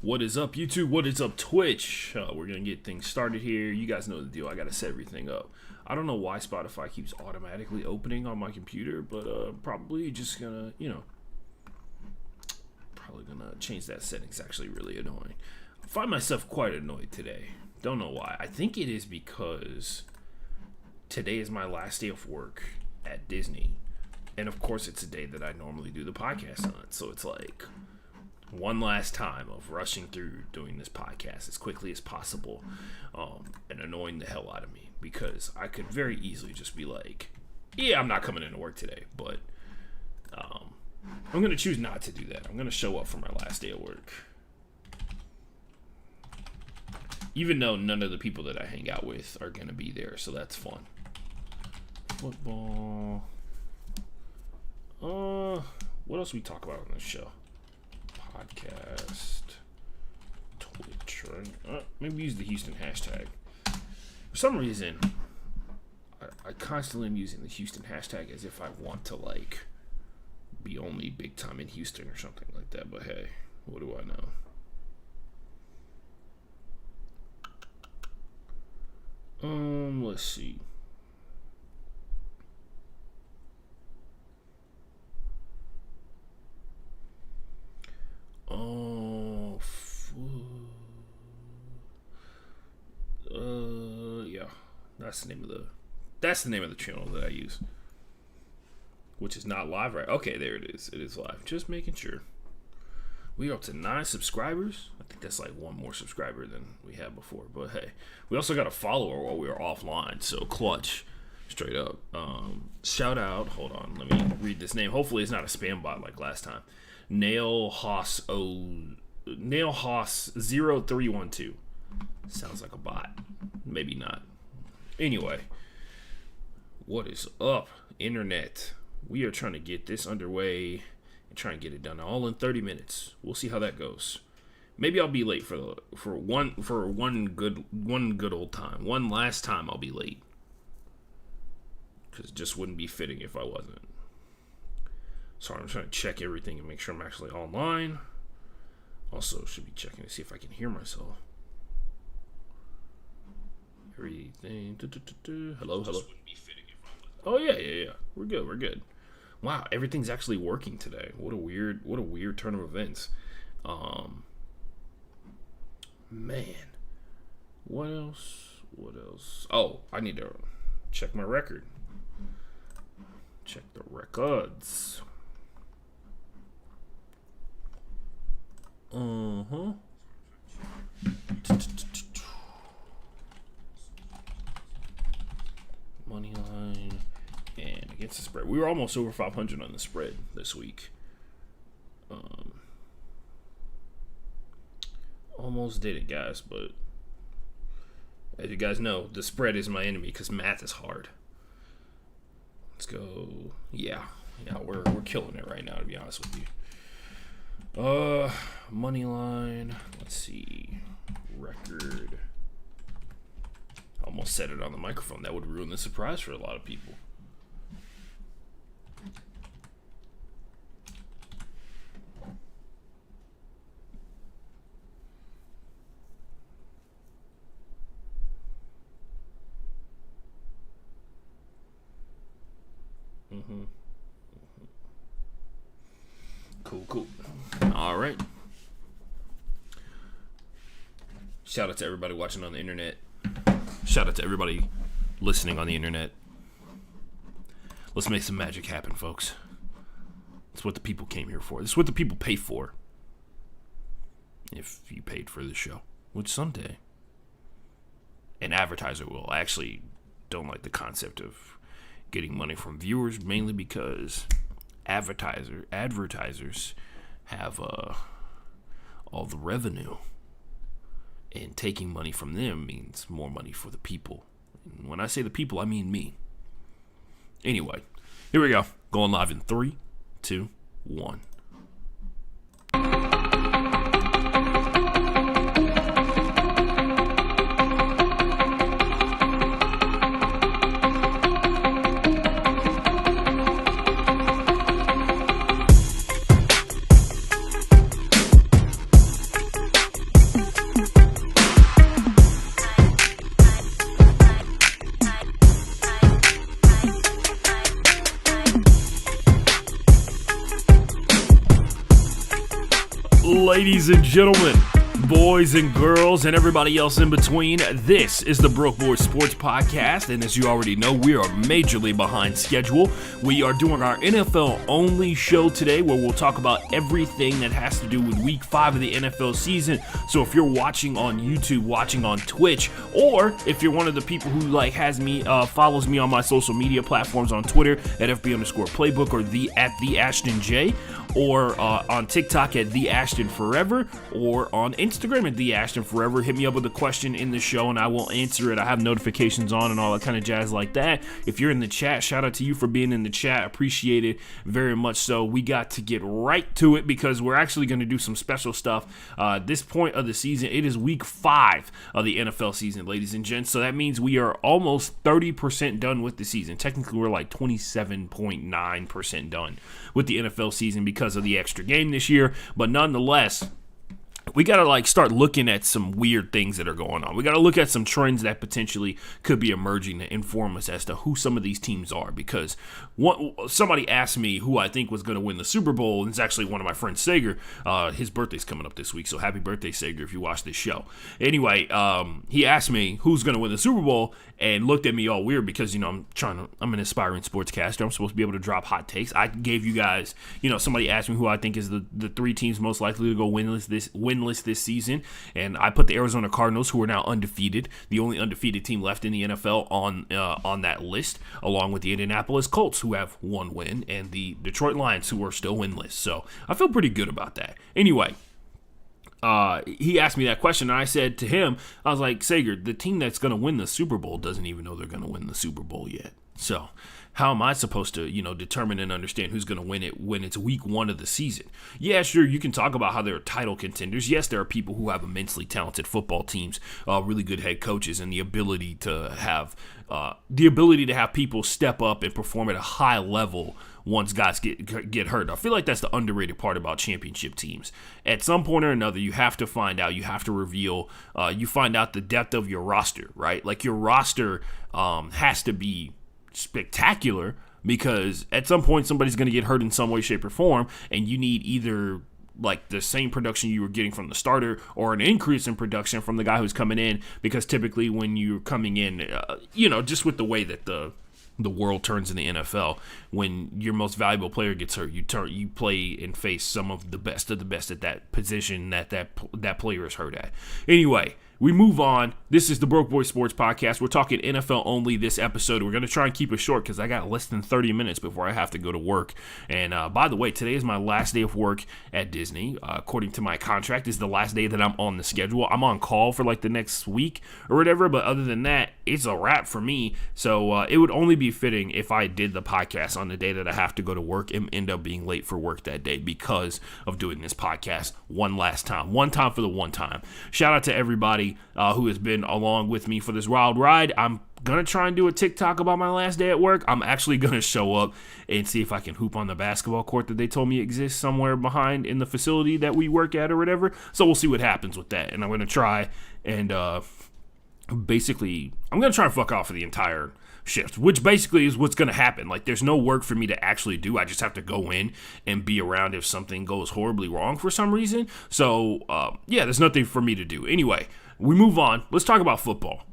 What is up, YouTube? What is up, Twitch? We're going to get things started here. You guys know the deal. I got to set everything up. I don't know why Spotify keeps automatically opening on my computer, but probably just going to, probably going to change that setting. It's actually really annoying. I find myself quite annoyed today. Don't know why. I think it is because today is my last day of work at Disney. And, of course, it's a day that I normally do the podcast on. So it's like one last time of rushing through doing this podcast as quickly as possible and annoying the hell out of me, because I could very easily just be like, yeah, I'm not coming into work today, but I'm going to choose not to do that. I'm going to show up for my last day of work, even though none of the people that I hang out with are going to be there, so that's fun. Football. What else we talk about on this show? Podcast, Twitch, right? Maybe use the Houston hashtag. For some reason, I constantly am using the Houston hashtag as if I want to, be only big time in Houston or something like that. But hey, what do I know? Let's see. Yeah, that's the name of the channel that I use, which is not live, right? Okay, there it is. It is live. Just making sure. We are up to 9 subscribers. I think that's like one more subscriber than we had before. But hey, we also got a follower while we were offline, so clutch, straight up. Shout out. Hold on, let me read this name. Hopefully, it's not a spam bot like last time. Nail Hoss 0312. Sounds like a bot. Maybe not. Anyway, what is up, internet? We are trying to get this underway and try and get it done all in 30 minutes. We'll see how that goes. Maybe I'll be late for one good old time. One last time I'll be late, because it just wouldn't be fitting if I wasn't. Sorry, I'm trying to check everything and make sure I'm actually online. Also, should be checking to see if I can hear myself. Everything. Hello. Oh yeah. We're good. Wow, everything's actually working today. What a weird turn of events. Man. What else? Oh, I need to check my record. Check the records. Money line and against the spread. We were almost over 500 on the spread this week. Almost did it, guys, but as you guys know, the spread is my enemy because math is hard. Let's go. Yeah, we're killing it right now, to be honest with you. Money line. Let's see. Record. Almost said it on the microphone. That would ruin the surprise for a lot of people. Cool. All right. Shout out to everybody watching on the internet. Shout out to everybody listening on the internet. Let's make some magic happen, folks. That's what the people came here for. This is what the people pay for. If you paid for the show, which someday an advertiser will. I actually don't like the concept of getting money from viewers, mainly because advertisers have all the revenue, and taking money from them means more money for the people. And when I say the people, I mean me. Anyway, here we go. Going live in 3, 2, 1. Ladies and gentlemen, boys and girls, and everybody else in between, this is the Broke Boys Sports Podcast, and as you already know, we are majorly behind schedule. We are doing our NFL-only show today, where we'll talk about everything that has to do with Week 5 of the NFL season. So if you're watching on YouTube, watching on Twitch, or if you're one of the people who follows me on my social media platforms on Twitter at FB_Playbook or at the Ashton J, or on TikTok at the Ashton Forever, or on Instagram at the Ashton Forever. Hit me up with a question in the show and I will answer it. I have notifications on and all that kind of jazz like that. If you're in the chat, shout out to you for being in the chat. Appreciate it very much. So we got to get right to it because we're actually going to do some special stuff. This point of the season, it is week 5 of the NFL season, ladies and gents. So that means we are almost 30% done with the season. Technically, we're like 27.9% done with the NFL season because of the extra game this year. But nonetheless, we got to start looking at some weird things that are going on. We got to look at some trends that potentially could be emerging to inform us as to who some of these teams are. Because somebody asked me who I think was going to win the Super Bowl, and it's actually one of my friends, Sager. His birthday's coming up this week, so happy birthday, Sager, if you watch this show. Anyway, he asked me who's going to win the Super Bowl and looked at me all weird because, I'm an aspiring sportscaster. I'm supposed to be able to drop hot takes. I gave you guys, somebody asked me who I think is the 3 teams most likely to go winless this season, and I put the Arizona Cardinals, who are now undefeated, the only undefeated team left in the NFL, on that list, along with the Indianapolis Colts, who have 1 win, and the Detroit Lions, who are still winless. So I feel pretty good about that. Anyway, he asked me that question, and I said to him, I was like, Sager, the team that's going to win the Super Bowl doesn't even know they're going to win the Super Bowl yet. So how am I supposed to, determine and understand who's going to win it when it's week 1 of the season? Yeah, sure, you can talk about how they're title contenders. Yes, there are people who have immensely talented football teams, really good head coaches, and the ability to have people step up and perform at a high level once guys get hurt. I feel like that's the underrated part about championship teams. At some point or another, you have to find out, you have to reveal, you find out the depth of your roster, right? Like your roster has to be spectacular because at some point somebody's going to get hurt in some way, shape, or form, and you need either the same production you were getting from the starter or an increase in production from the guy who's coming in, because typically when you're coming in, just with the way that the world turns in the NFL, when your most valuable player gets hurt, you play and face some of the best at that position that player is hurt at. Anyway, we move on. This is the Broke Boy Sports Podcast. We're talking NFL only this episode. We're going to try and keep it short because I got less than 30 minutes before I have to go to work. And by the way, today is my last day of work at Disney. According to my contract, this is the last day that I'm on the schedule. I'm on call for the next week or whatever, but other than that, it's a wrap for me. So it would only be fitting if I did the podcast on the day that I have to go to work and end up being late for work that day because of doing this podcast one last time. One time for the one time. Shout out to everybody who has been along with me for this wild ride. I'm going to try and do a TikTok about my last day at work. I'm actually going to show up and see if I can hoop on the basketball court that they told me exists somewhere behind in the facility that we work at or whatever. So we'll see what happens with that. And I'm going to try and basically, I'm going to try and fuck off for the entire shift, which basically is what's going to happen. There's no work for me to actually do. I just have to go in and be around if something goes horribly wrong for some reason. So, there's nothing for me to do. Anyway, we move on. Let's talk about football.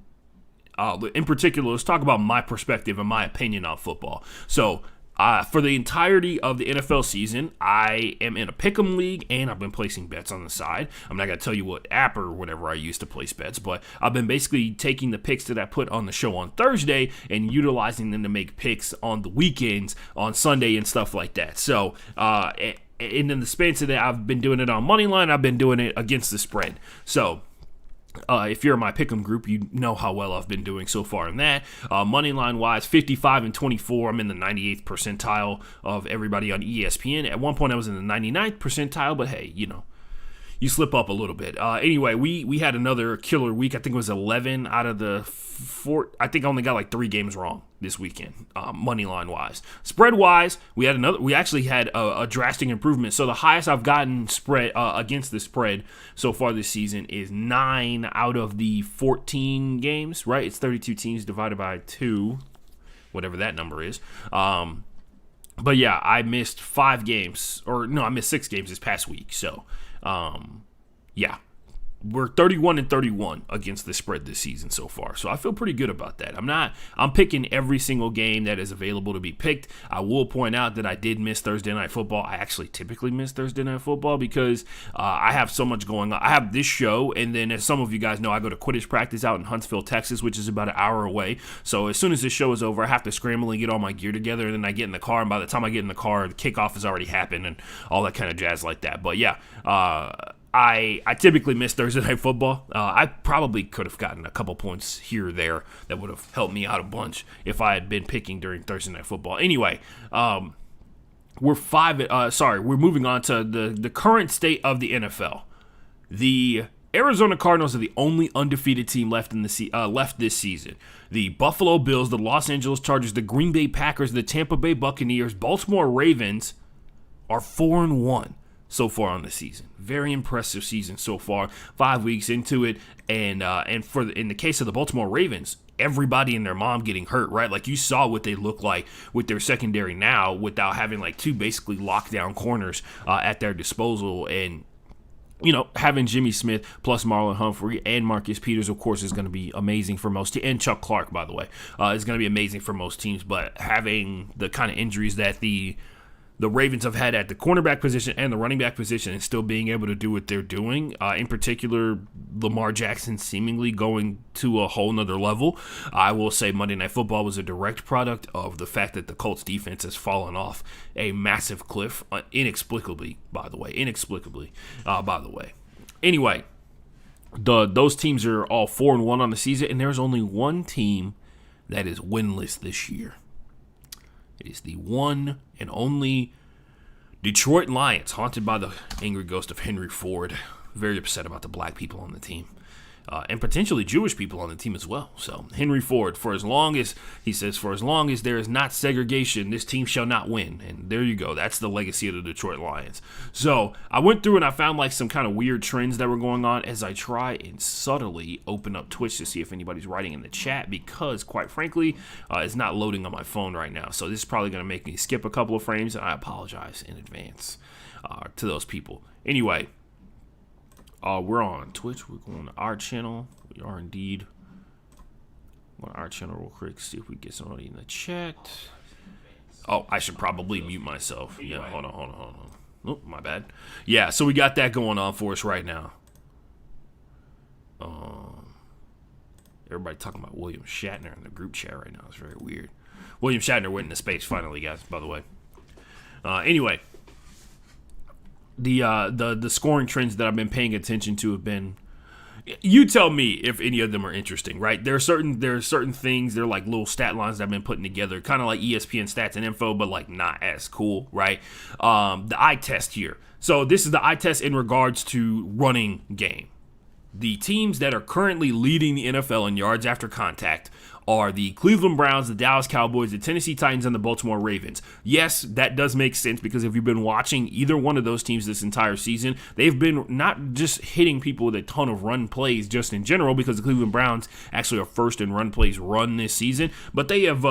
In particular, let's talk about my perspective and my opinion on football. So, for the entirety of the NFL season, I am in a pick'em league, and I've been placing bets on the side. I'm not going to tell you what app or whatever I use to place bets, but I've been basically taking the picks that I put on the show on Thursday and utilizing them to make picks on the weekends, on Sunday, and stuff like that. So, and in the space of that, I've been doing it on Moneyline. I've been doing it against the spread. So, if you're in my pick'em group, you know how well I've been doing so far in that. Moneyline wise, 55-24. I'm in the 98th percentile of everybody on ESPN. At one point, I was in the 99th percentile, but hey, you slip up a little bit. Anyway, we had another killer week. I think it was 11 out of the 4. I think I only got 3 games wrong this weekend, money line wise. Spread wise, we actually had a drastic improvement. So the highest I've gotten spread against the spread so far this season is 9 out of the 14 games. Right, it's 32 teams divided by 2, whatever that number is. But yeah, I missed 5 games, or no, I missed 6 games this past week. So Yeah. We're 31-31 against the spread this season so far. So I feel pretty good about that. I'm picking every single game that is available to be picked. I will point out that I did miss Thursday Night Football. I actually typically miss Thursday Night Football because I have so much going on. I have this show, and then as some of you guys know, I go to Quidditch practice out in Huntsville, Texas, which is about an hour away. So as soon as this show is over, I have to scramble and get all my gear together, and then I get in the car, and by the time I get in the car, the kickoff has already happened and all that kind of jazz like that. But yeah, I typically miss Thursday Night Football. I probably could have gotten a couple points here or there that would have helped me out a bunch if I had been picking during Thursday Night Football. Anyway, we're moving on to the current state of the NFL. The Arizona Cardinals are the only undefeated team left this season. The Buffalo Bills, the Los Angeles Chargers, the Green Bay Packers, the Tampa Bay Buccaneers, Baltimore Ravens are 4-1. So far on the season. Very impressive season so far. 5 weeks into it, and in the case of the Baltimore Ravens, everybody and their mom getting hurt, right? Like you saw what they look like with their secondary now, without having like two basically lockdown corners at their disposal, and having Jimmy Smith plus Marlon Humphrey and Marcus Peters, of course, is going to be amazing for most teams. And Chuck Clark, by the way, is going to be amazing for most teams. But having the kind of injuries that the Ravens have had at the cornerback position and the running back position, and still being able to do what they're doing. In particular, Lamar Jackson seemingly going to a whole nother level. I will say Monday Night Football was a direct product of the fact that the Colts defense has fallen off a massive cliff, inexplicably, by the way. Anyway, those teams are all 4-1 on the season, and there's only one team that is winless this year. It is the one and only Detroit Lions, haunted by the angry ghost of Henry Ford. Very upset about the black people on the team. And potentially Jewish people on the team as well. So Henry Ford, for as long as there is not segregation, this team shall not win. And there you go. That's the legacy of the Detroit Lions. So I went through and I found like some kind of weird trends that were going on as I try and subtly open up Twitch to see if anybody's writing in the chat, because quite frankly, it's not loading on my phone right now. So this is probably going to make me skip a couple of frames, and I apologize in advance to those people. Anyway, we're on Twitch. We're going to our channel. We are indeed. On our channel real quick. See if we get somebody in the chat. Oh, I should probably mute myself. Yeah, hold on. Oh, my bad. Yeah, so we got that going on for us right now. Everybody talking about William Shatner in the group chat right now. It's very weird. William Shatner went into space finally, guys, by the way. Anyway. The scoring trends that I've been paying attention to have been, you tell me if any of them are interesting, right? There are certain things, they're like little stat lines that I've been putting together, kind of like ESPN stats and info, but like not as cool, right? The eye test here. So this is the eye test in regards to running game. The teams that are currently leading the NFL in yards after contact are the Cleveland Browns, the Dallas Cowboys, the Tennessee Titans, and the Baltimore Ravens. Yes, that does make sense, because if you've been watching either one of those teams this entire season, they've been not just hitting people with a ton of run plays just in general, because the Cleveland Browns actually are first in run plays run this season, but they have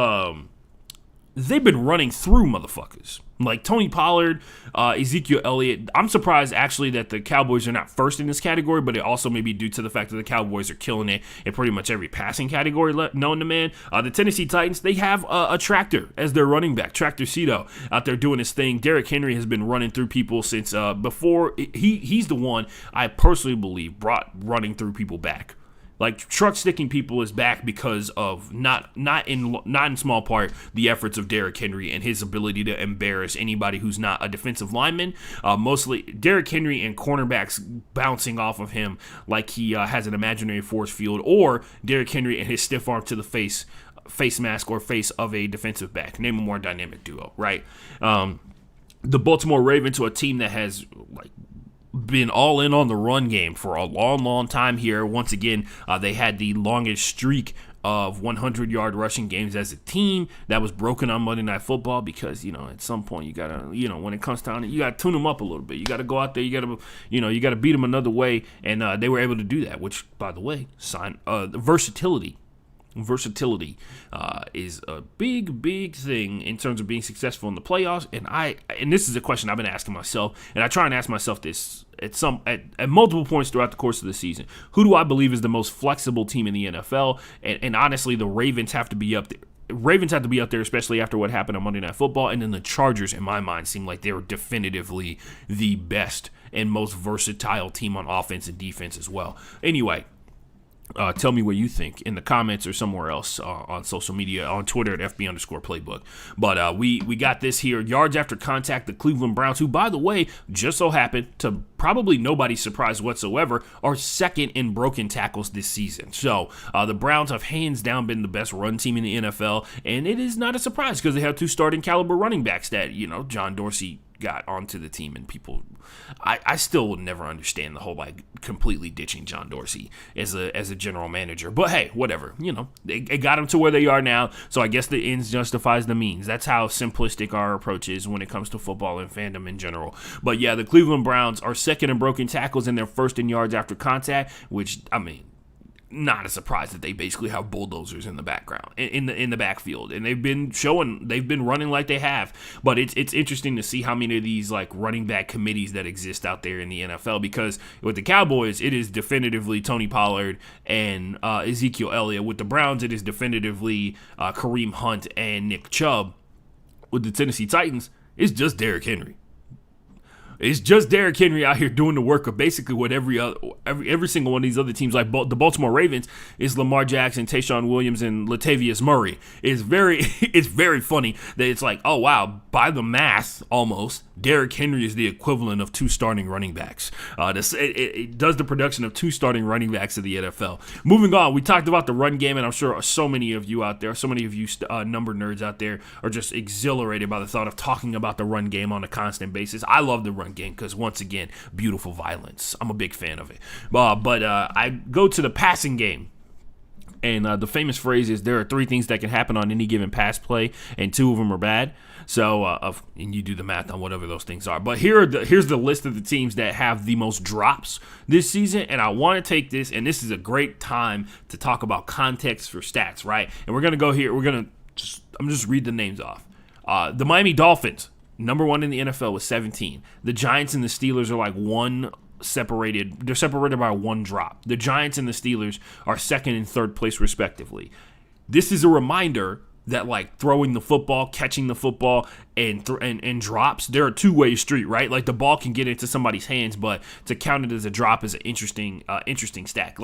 they've been running through motherfuckers. Like Tony Pollard, Ezekiel Elliott. I'm surprised actually that the Cowboys are not first in this category, but it also may be due to the fact that the Cowboys are killing it in pretty much every passing category known to man. The Tennessee Titans, they have a Tractor as their running back, Tractor Cito, out there doing his thing. Derrick Henry has been running through people since before. He's the one I personally believe brought running through people back. Like, truck sticking people is back because of not in small part the efforts of Derrick Henry and his ability to embarrass anybody who's not a defensive lineman. Mostly Derrick Henry and cornerbacks bouncing off of him like he has an imaginary force field, or Derrick Henry and his stiff arm to the face mask or face of a defensive back. Name a more dynamic duo, right? The Baltimore Ravens, a team that has been all in on the run game for a long time here. Once again, they had the longest streak of 100-yard rushing games as a team. That was broken on Monday Night Football because, at some point you gotta, when it comes down to it, you gotta tune them up a little bit. You gotta go out there, you gotta beat them another way, and they were able to do that, which, by the way, versatility versatility is a big thing in terms of being successful in the playoffs. And this is a question I've been asking myself, and I try and ask myself this at multiple points throughout the course of the season. Who do I believe is the most flexible team in the NFL? And honestly, the Ravens have to be up there. Ravens have to be up there, especially after what happened on Monday Night Football. And then the Chargers, in my mind, seem like they're definitively the best and most versatile team on offense and defense as well. Anyway, tell me what you think in the comments or somewhere else on social media, on Twitter at FB_playbook. But we got this here. Yards after contact, the Cleveland Browns, who, by the way, just so happened to probably nobody's surprise whatsoever, are second in broken tackles this season. So the Browns have hands down been the best run team in the NFL, and it is not a surprise because they have two starting caliber running backs that, John Dorsey got onto the team, and people, I still will never understand the whole completely ditching John Dorsey as a general manager. But hey, whatever, it got them to where they are now. So I guess the ends justifies the means. That's how simplistic our approach is when it comes to football and fandom in general. But yeah, the Cleveland Browns are second in broken tackles and they're first in yards after contact, which, not a surprise that they basically have bulldozers in the background, in the backfield, and they've been running like they have. But it's interesting to see how many of these running back committees that exist out there in the NFL, because with the Cowboys it is definitively Tony Pollard and Ezekiel Elliott. With the Browns it is definitively Kareem Hunt and Nick Chubb. With the Tennessee Titans it's just Derrick Henry. It's just Derrick Henry out here doing the work of basically what every single one of these other teams, like the Baltimore Ravens, is Lamar Jackson, Tayshaun Williams, and Latavius Murray. It's very funny that it's oh wow, by the math, almost Derrick Henry is the equivalent of two starting running backs. It does the production of two starting running backs of the NFL. Moving on, we talked about the run game, and I'm sure so many of you out there, so many of you number nerds out there, are just exhilarated by the thought of talking about the run game on a constant basis. I love the run game because, once again, beautiful violence. I'm a big fan of it. But I go to the passing game. And the famous phrase is, there are three things that can happen on any given pass play, and two of them are bad. So, and you do the math on whatever those things are. But here's the list of the teams that have the most drops this season. And I want to take this, and this is a great time to talk about context for stats, right? And we're going to go here. I'm just read the names off. The Miami Dolphins, number one in the NFL with 17. The Giants and the Steelers are separated. They're separated by one drop. The Giants and the Steelers are second and third place respectively. This is a reminder that throwing the football, catching the football, and drops, they're a two-way street, right? The ball can get into somebody's hands, but to count it as a drop is an interesting stat.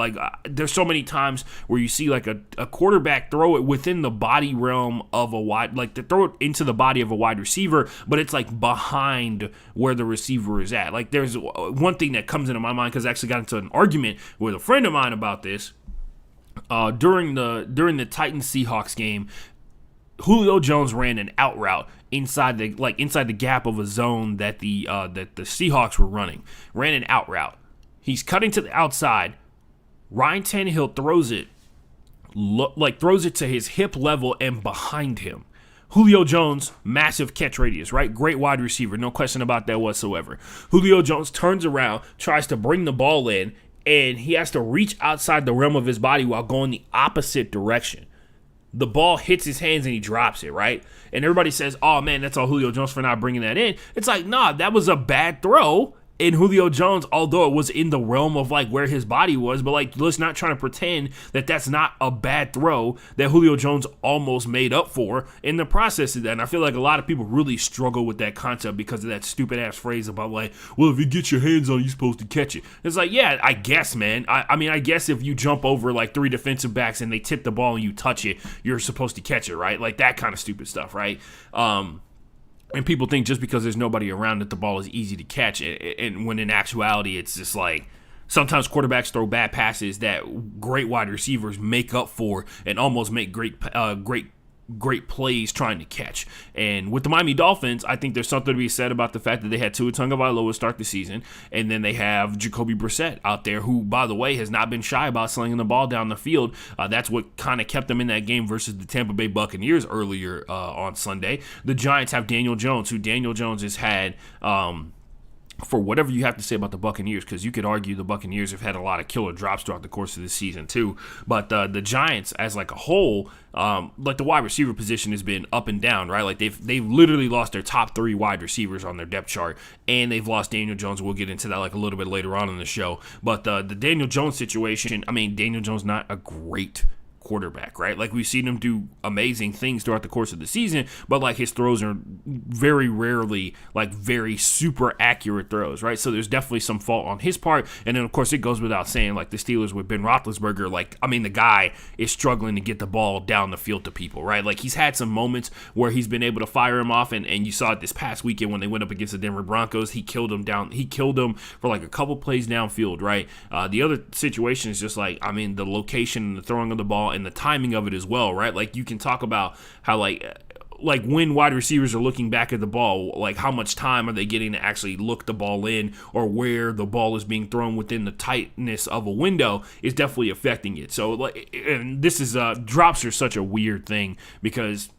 There's so many times where you see a quarterback throw it within the body realm of a wide, to throw it into the body of a wide receiver, but it's behind where the receiver is at. There's one thing that comes into my mind, because I actually got into an argument with a friend of mine about this during the Titans-Seahawks game. Julio Jones ran an out route inside the gap of a zone that the Seahawks were running. Ran an out route. He's cutting to the outside. Ryan Tannehill throws it to his hip level and behind him. Julio Jones, massive catch radius, right? Great wide receiver, no question about that whatsoever. Julio Jones turns around, tries to bring the ball in, and he has to reach outside the realm of his body while going the opposite direction. The ball hits his hands and he drops it, right? And everybody says, oh man, that's all Julio Jones for not bringing that in. It's nah, that was a bad throw. And Julio Jones, although it was in the realm of where his body was, but let's not try to pretend that that's not a bad throw that Julio Jones almost made up for in the process of that. And I feel a lot of people really struggle with that concept because of that stupid ass phrase about well, if you get your hands on it, you're supposed to catch it. It's yeah, I guess, man. I guess if you jump over three defensive backs and they tip the ball and you touch it, you're supposed to catch it, right? That kind of stupid stuff, right? And people think just because there's nobody around that the ball is easy to catch, and when in actuality it's just sometimes quarterbacks throw bad passes that great wide receivers make up for and almost make great plays trying to catch. And with the Miami Dolphins, I think there's something to be said about the fact that they had Tua Tagovailoa start the season, and then they have Jacoby Brissett out there, who, by the way, has not been shy about slinging the ball down the field. That's what kind of kept them in that game versus the Tampa Bay Buccaneers earlier on Sunday. The Giants have Daniel Jones, who Daniel Jones has had for whatever you have to say about the Buccaneers, because you could argue the Buccaneers have had a lot of killer drops throughout the course of the season too. But the Giants, as like a whole, like the wide receiver position has been up and down, right? Like they've literally lost their top 3 wide receivers on their depth chart, and they've lost Daniel Jones. We'll get into that like a little bit later on in the show. But the Daniel Jones situation, I mean, Daniel Jones not a great quarterback, right? Like we've seen him do amazing things throughout the course of the season, but like his throws are very rarely like very super accurate throws, right? So there's definitely some fault on his part. And then of course it goes without saying, like the Steelers with Ben Roethlisberger, like I mean the guy is struggling to get the ball down the field to people, right? Like he's had some moments where he's been able to fire him off, and you saw it this past weekend when they went up against the Denver Broncos. He killed him for like a couple plays downfield, right? The other situation is just like, I mean, the location and the throwing of the ball and the timing of it as well, right? Like you can talk about how like when wide receivers are looking back at the ball, like how much time are they getting to actually look the ball in, or where the ball is being thrown within the tightness of a window is definitely affecting it. So like, and this is drops are such a weird thing because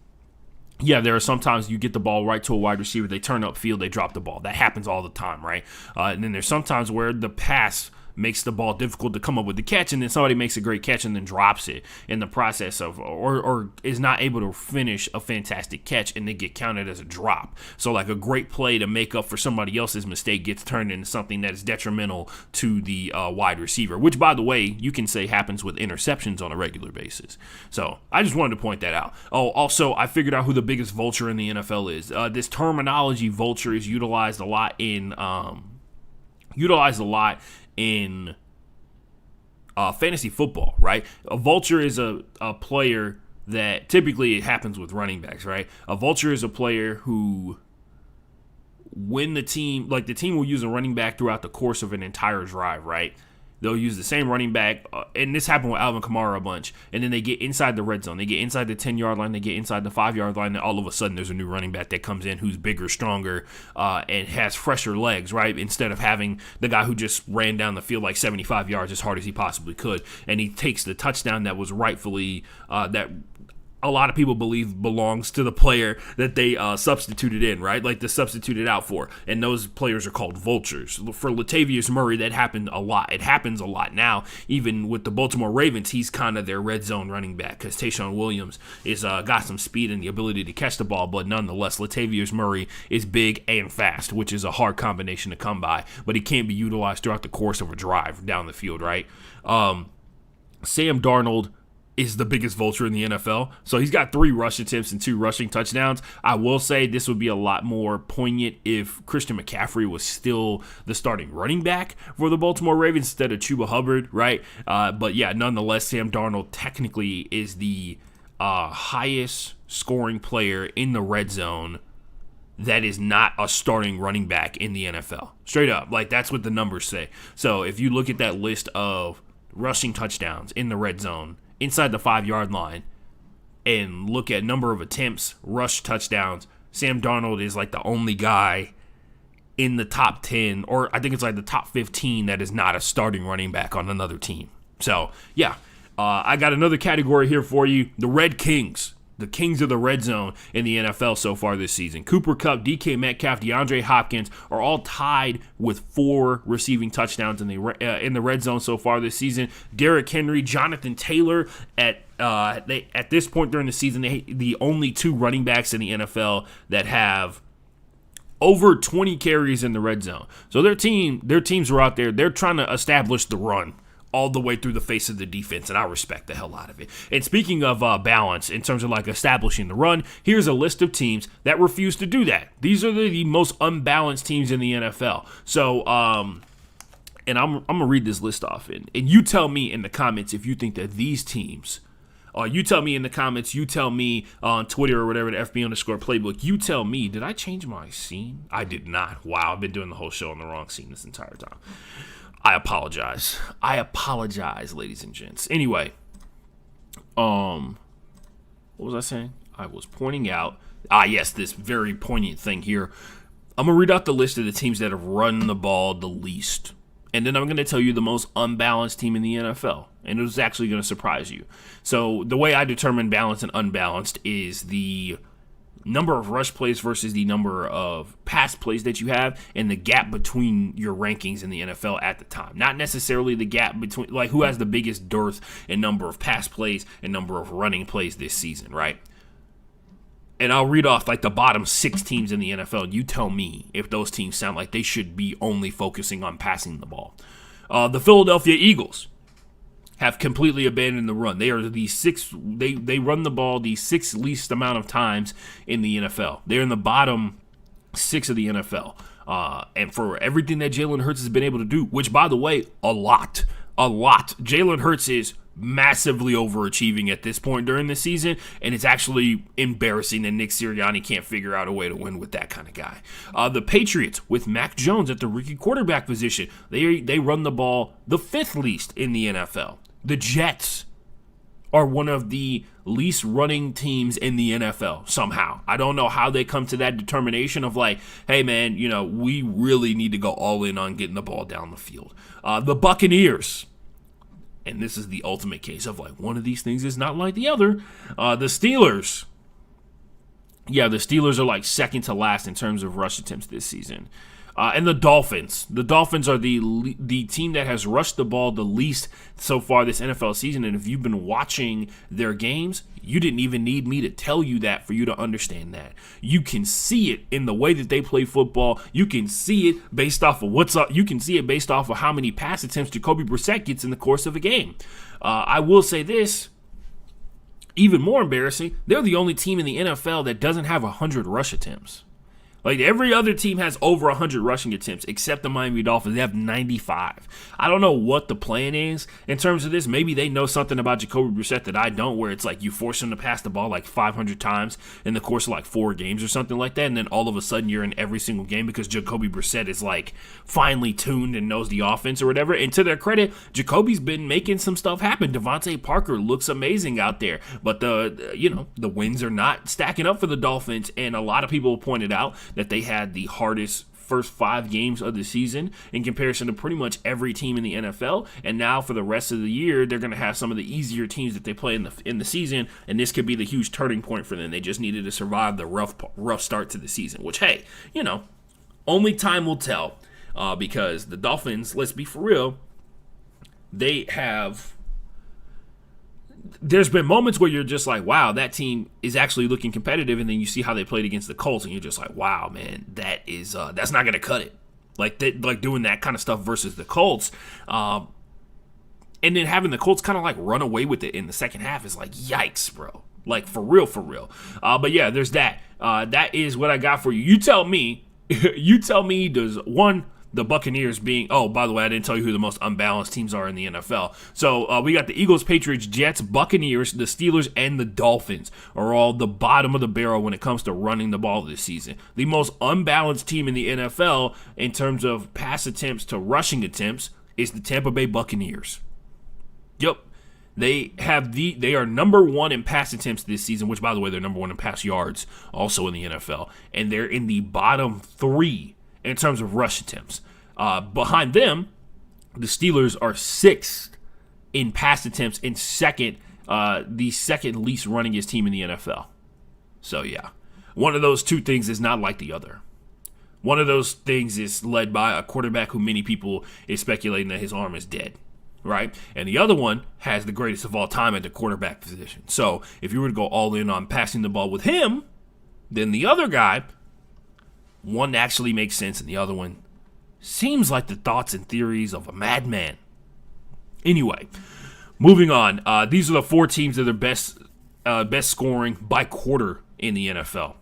yeah, there are sometimes you get the ball right to a wide receiver, they turn upfield, they drop the ball. That happens all the time, right? And then there's sometimes where the pass makes the ball difficult to come up with the catch, and then somebody makes a great catch and then drops it in the process of, or is not able to finish a fantastic catch, and they get counted as a drop. So like a great play to make up for somebody else's mistake gets turned into something that is detrimental to the wide receiver, which by the way, you can say happens with interceptions on a regular basis. So I just wanted to point that out. Oh, also I figured out who the biggest vulture in the NFL is. This terminology vulture is utilized a lot in fantasy football, right? A vulture is a player that typically it happens with running backs, right? A vulture is a player who, when the team will use a running back throughout the course of an entire drive, right? They'll use the same running back, and this happened with Alvin Kamara a bunch, and then they get inside the red zone. They get inside the 10-yard line, they get inside the 5-yard line, and all of a sudden there's a new running back that comes in who's bigger, stronger, and has fresher legs, right? Instead of having the guy who just ran down the field like 75 yards as hard as he possibly could, and he takes the touchdown that was rightfully, that a lot of people believe belongs to the player that they substituted in, right? Like the substituted out for. And those players are called vultures. For Latavius Murray, that happened a lot. It happens a lot now. Even with the Baltimore Ravens, he's kind of their red zone running back because Tayshaun Williams is got some speed and the ability to catch the ball, but nonetheless, Latavius Murray is big and fast, which is a hard combination to come by, but he can't be utilized throughout the course of a drive down the field, right? Sam Darnold is the biggest vulture in the NFL. So he's got 3 rush attempts and 2 rushing touchdowns. I will say this would be a lot more poignant if Christian McCaffrey was still the starting running back for the Baltimore Ravens instead of Chuba Hubbard, right? But yeah, nonetheless, Sam Darnold technically is the highest scoring player in the red zone that is not a starting running back in the NFL. Straight up. Like, that's what the numbers say. So if you look at that list of rushing touchdowns in the red zone, inside the 5-yard line, and look at number of attempts, rush touchdowns, Sam Darnold is like the only guy in the top 10, or I think it's like the top 15 that is not a starting running back on another team. So, yeah, I got another category here for you. The Red Kings. The kings of the red zone in the NFL so far this season. Cooper Kupp, DK Metcalf, DeAndre Hopkins are all tied with 4 receiving touchdowns in the red zone so far this season. Derrick Henry, Jonathan Taylor at this point during the season, the only 2 running backs in the NFL that have over 20 carries in the red zone. So their teams are out there. They're trying to establish the run all the way through the face of the defense, and I respect the hell out of it. And speaking of balance, in terms of like establishing the run, here's a list of teams that refuse to do that. These are the most unbalanced teams in the NFL. So, and I'm going to read this list off, and you tell me in the comments if you think that these teams, you tell me in the comments, you tell me on Twitter or whatever, the FB_playbook, you tell me, did I change my scene? I did not. Wow, I've been doing the whole show on the wrong scene this entire time. I apologize, ladies and gents. Anyway, what was I saying? I was pointing out, yes, this very poignant thing here. I'm going to read out the list of the teams that have run the ball the least. And then I'm going to tell you the most unbalanced team in the NFL. And it was actually going to surprise you. So the way I determine balanced and unbalanced is the number of rush plays versus the number of pass plays that you have, and the gap between your rankings in the NFL at the time. Not necessarily the gap between, like, who has the biggest dearth in number of pass plays and number of running plays this season, right? And I'll read off like the bottom 6 teams in the NFL. You tell me if those teams sound like they should be only focusing on passing the ball. The Philadelphia Eagles have completely abandoned the run. They are the they run the ball the 6th least amount of times in the NFL. They're in the bottom 6 of the NFL. And for everything that Jalen Hurts has been able to do, which, by the way, a lot. Jalen Hurts is massively overachieving at this point during the season, and it's actually embarrassing that Nick Sirianni can't figure out a way to win with that kind of guy. The Patriots, with Mac Jones at the rookie quarterback position, they run the ball the 5th least in the NFL. The Jets are one of the least running teams in the NFL somehow. I don't know how they come to that determination of like, hey man, we really need to go all in on getting the ball down the field. The Buccaneers, and this is the ultimate case of like one of these things is not like the other. The Steelers. Yeah, the Steelers are like second to last in terms of rush attempts this season. And the Dolphins. The Dolphins are the team that has rushed the ball the least so far this NFL season. And if you've been watching their games, you didn't even need me to tell you that for you to understand that. You can see it in the way that they play football. You can see it based off of what's up. You can see it based off of how many pass attempts Jacoby Brissett gets in the course of a game. I will say this. Even more embarrassing, they're the only team in the NFL that doesn't have 100 rush attempts. Like, every other team has over 100 rushing attempts except the Miami Dolphins. They have 95. I don't know what the plan is in terms of this. Maybe they know something about Jacoby Brissett that I don't, where it's like you force him to pass the ball like 500 times in the course of like 4 games or something like that, and then all of a sudden you're in every single game because Jacoby Brissett is like finely tuned and knows the offense or whatever. And to their credit, Jacoby's been making some stuff happen. Devontae Parker looks amazing out there, but the wins are not stacking up for the Dolphins, and a lot of people pointed out that they had the hardest first 5 games of the season in comparison to pretty much every team in the NFL. And now for the rest of the year, they're going to have some of the easier teams that they play in the season, and this could be the huge turning point for them. They just needed to survive the rough start to the season, which, hey, only time will tell, because the Dolphins, let's be for real, there's been moments where you're just like, wow, that team is actually looking competitive, and then you see how they played against the Colts, and you're just like, wow, man, that's not going to cut it. Like doing that kind of stuff versus the Colts, and then having the Colts kind of like run away with it in the second half is like, yikes, bro. Like, for real. But yeah, there's that. That is what I got for you. You tell me. Does the Buccaneers being, oh, by the way, I didn't tell you who the most unbalanced teams are in the NFL. So we got the Eagles, Patriots, Jets, Buccaneers, the Steelers, and the Dolphins are all the bottom of the barrel when it comes to running the ball this season. The most unbalanced team in the NFL in terms of pass attempts to rushing attempts is the Tampa Bay Buccaneers. Yep. They are number 1 in pass attempts this season, which, by the way, they're number 1 in pass yards also in the NFL. And they're in the bottom 3 in terms of rush attempts. Behind them, the Steelers are 6th in pass attempts and the second least runningest team in the NFL. So, yeah. One of those two things is not like the other. One of those things is led by a quarterback who many people is speculating that his arm is dead, right? And the other one has the greatest of all time at the quarterback position. So, if you were to go all in on passing the ball with him, then the other guy, one actually makes sense, and the other one seems like the thoughts and theories of a madman. Anyway, moving on. These are the 4 teams that are best scoring by quarter in the NFL.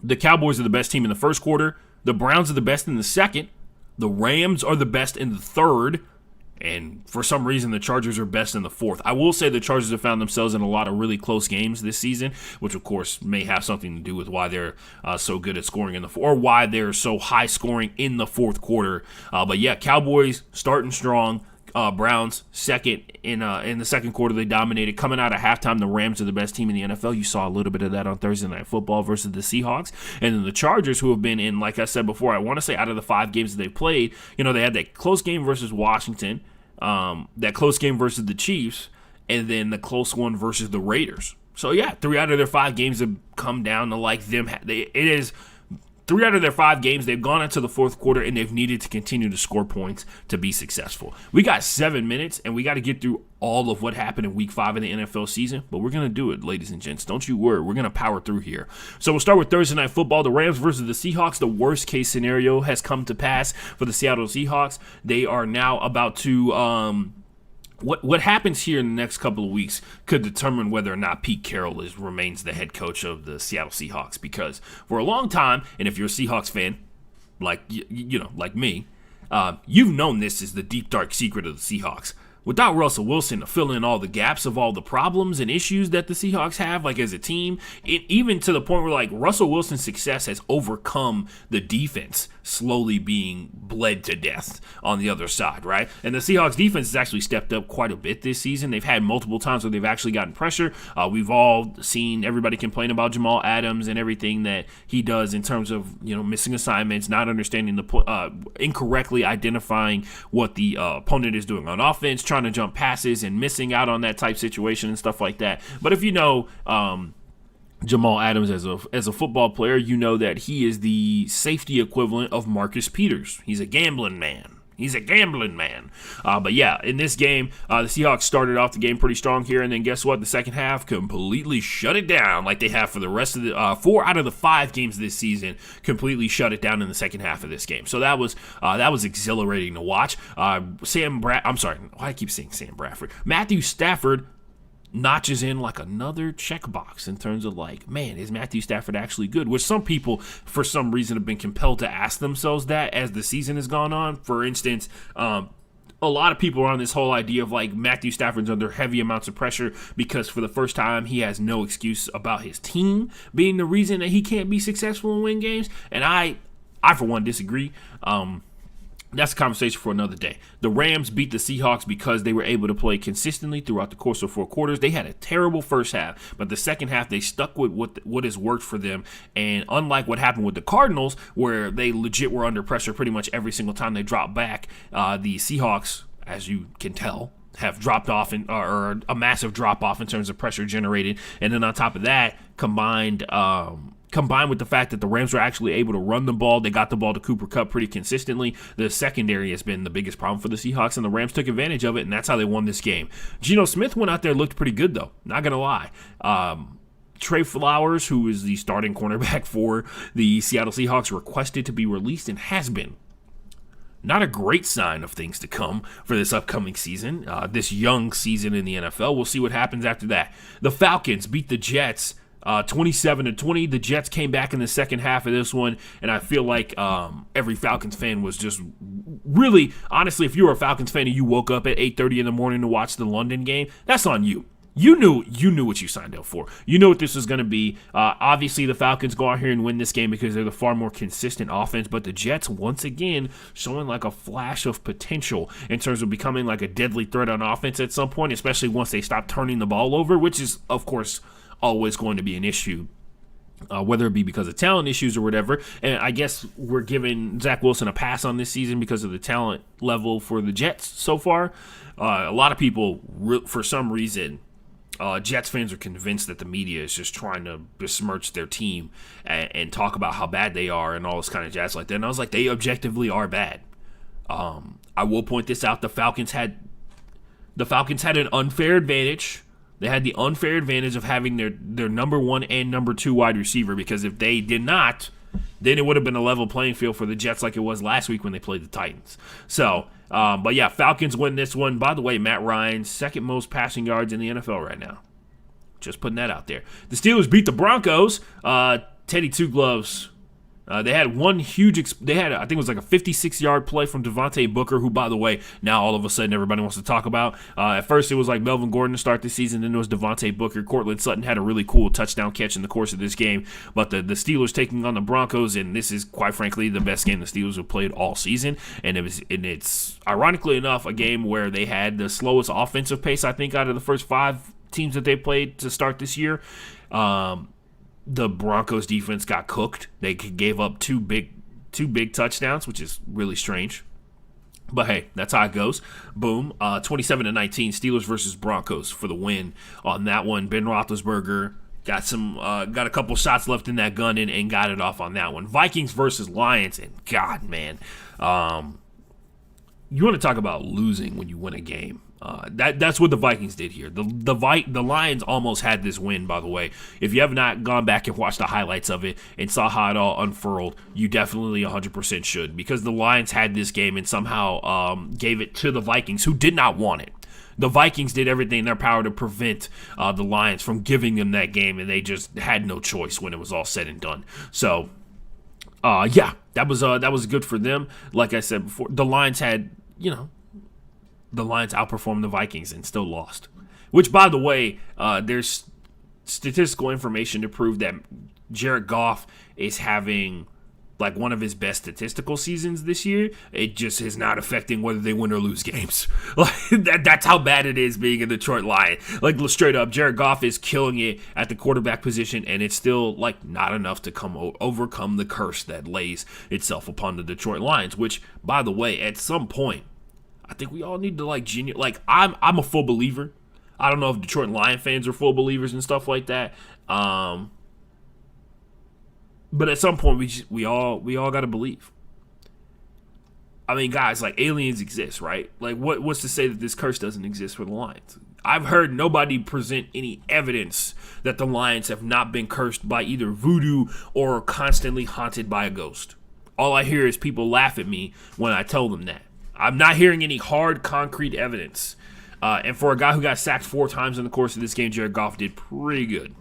The Cowboys are the best team in the first quarter. The Browns are the best in the second. The Rams are the best in the third. And for some reason, the Chargers are best in the fourth. I will say the Chargers have found themselves in a lot of really close games this season, which, of course, may have something to do with why they're so good at scoring in the fourth, or why they're so high scoring in the fourth quarter. But yeah, Cowboys starting strong. Browns second in the second quarter. They dominated. Coming out of halftime, the Rams are the best team in the NFL. You saw a little bit of that on Thursday Night Football versus the Seahawks. And then the Chargers, who have been in, like I said before, I want to say out of the 5 games that they played, they had that close game versus Washington, that close game versus the Chiefs, and then the close one versus the Raiders. So yeah, 3 out of their 5 games have come down to like them. It is 3 out of their 5 games, they've gone into the fourth quarter and they've needed to continue to score points to be successful. We got 7 minutes and we got to get through all of what happened in week 5 of the NFL season, but we're going to do it, ladies and gents. Don't you worry. We're going to power through here. So we'll start with Thursday Night Football. The Rams versus the Seahawks. The worst case scenario has come to pass for the Seattle Seahawks. They are now about to What happens here in the next couple of weeks could determine whether or not Pete Carroll remains the head coach of the Seattle Seahawks, because for a long time, and if you're a Seahawks fan, like like me, you've known this is the deep dark secret of the Seahawks. Without Russell Wilson to fill in all the gaps of all the problems and issues that the Seahawks have, like as a team, even to the point where like Russell Wilson's success has overcome the defense slowly being bled to death on the other side, right? And the Seahawks defense has actually stepped up quite a bit this season. They've had multiple times where they've actually gotten pressure. We've all seen everybody complain about Jamal Adams and everything that he does in terms of missing assignments, not understanding incorrectly identifying what the opponent is doing on offense, trying to jump passes and missing out on that type situation and stuff like that. But if you know Jamal Adams as a football player, you know that he is the safety equivalent of Marcus Peters. He's a gambling man. But yeah, in this game, the Seahawks started off the game pretty strong here, and then guess what? The second half completely shut it down like they have for the rest of the 4 out of the 5 games this season. Completely shut it down in the second half of this game. So that was exhilarating to watch. Matthew Stafford notches in like another checkbox in terms of like, man, is Matthew Stafford actually good? Which some people, for some reason, have been compelled to ask themselves that as the season has gone on. For instance, a lot of people are on this whole idea of like Matthew Stafford's under heavy amounts of pressure because for the first time he has no excuse about his team being the reason that he can't be successful and win games. And I for one disagree. That's a conversation for another day. The Rams beat the Seahawks because they were able to play consistently throughout the course of 4 quarters. They had a terrible first half, but the second half they stuck with what has worked for them. And unlike what happened with the Cardinals, where they legit were under pressure pretty much every single time they dropped back, the Seahawks, as you can tell, have dropped off or a massive drop off in terms of pressure generated. And then on top of that, combined with the fact that the Rams were actually able to run the ball, they got the ball to Cooper Kupp pretty consistently. The secondary has been the biggest problem for the Seahawks, and the Rams took advantage of it, and that's how they won this game. Geno Smith went out there, looked pretty good, though. Not going to lie. Trey Flowers, who is the starting cornerback for the Seattle Seahawks, requested to be released and has been. Not a great sign of things to come for this upcoming season, this young season in the NFL. We'll see what happens after that. The Falcons beat the Jets 27-20. The Jets came back in the second half of this one, and I feel like every Falcons fan was just really, honestly, if you were a Falcons fan and you woke up at 8:30 in the morning to watch the London game, that's on you. You knew what you signed up for. You know what this was going to be. Obviously, the Falcons go out here and win this game because they're the far more consistent offense, but the Jets, once again, showing like a flash of potential in terms of becoming like a deadly threat on offense at some point, especially once they stop turning the ball over, which is, of course, always going to be an issue, whether it be because of talent issues or whatever. And I guess we're giving Zach Wilson a pass on this season because of the talent level for the Jets so far. A lot of people, for some reason, Jets fans are convinced that the media is just trying to besmirch their team and talk about how bad they are and all this kind of jazz like that. And I was like, they objectively are bad. I will point this out. The Falcons had an unfair advantage. They had the unfair advantage of having their number 1 and number 2 wide receiver, because if they did not, then it would have been a level playing field for the Jets like it was last week when they played the Titans. So, but yeah, Falcons win this one. By the way, Matt Ryan's second most passing yards in the NFL right now. Just putting that out there. The Steelers beat the Broncos. Teddy Two Gloves. They had one huge, I think it was like a 56-yard play from Devontae Booker, who, by the way, now all of a sudden everybody wants to talk about. At first it was like Melvin Gordon to start the season, then it was Devontae Booker. Cortland Sutton had a really cool touchdown catch in the course of this game. But the Steelers taking on the Broncos, and this is, quite frankly, the best game the Steelers have played all season. And it's, ironically enough, a game where they had the slowest offensive pace, I think, out of the first 5 teams that they played to start this year. The Broncos defense got cooked. They gave up two big touchdowns, which is really strange. But hey, that's how it goes. Boom. 27-19, Steelers versus Broncos for the win on that one. Ben Roethlisberger got a couple shots left in that gun and got it off on that one. Vikings versus Lions, and God, man, you want to talk about losing when you win a game. That's what the Vikings did here. The Lions almost had this win, by the way. If you have not gone back and watched the highlights of it and saw how it all unfurled, you definitely 100% should, because the Lions had this game and somehow gave it to the Vikings, who did not want it. The Vikings did everything in their power to prevent the Lions from giving them that game, and they just had no choice when it was all said and done. So, yeah, that was good for them. Like I said before, the Lions had, the Lions outperformed the Vikings and still lost. Which, by the way, there's statistical information to prove that Jared Goff is having like one of his best statistical seasons this year. It just is not affecting whether they win or lose games. Like that's how bad it is being a Detroit Lion. Like straight up, Jared Goff is killing it at the quarterback position, and it's still like not enough to overcome the curse that lays itself upon the Detroit Lions. Which, by the way, at some point, I think we all need to I'm a full believer. I don't know if Detroit Lion fans are full believers and stuff like that. But at some point we all got to believe. I mean, guys, like aliens exist, right? Like what's to say that this curse doesn't exist for the Lions? I've heard nobody present any evidence that the Lions have not been cursed by either voodoo or constantly haunted by a ghost. All I hear is people laugh at me when I tell them that. I'm not hearing any hard, concrete evidence. And for a guy who got sacked 4 times in the course of this game, Jared Goff did pretty good.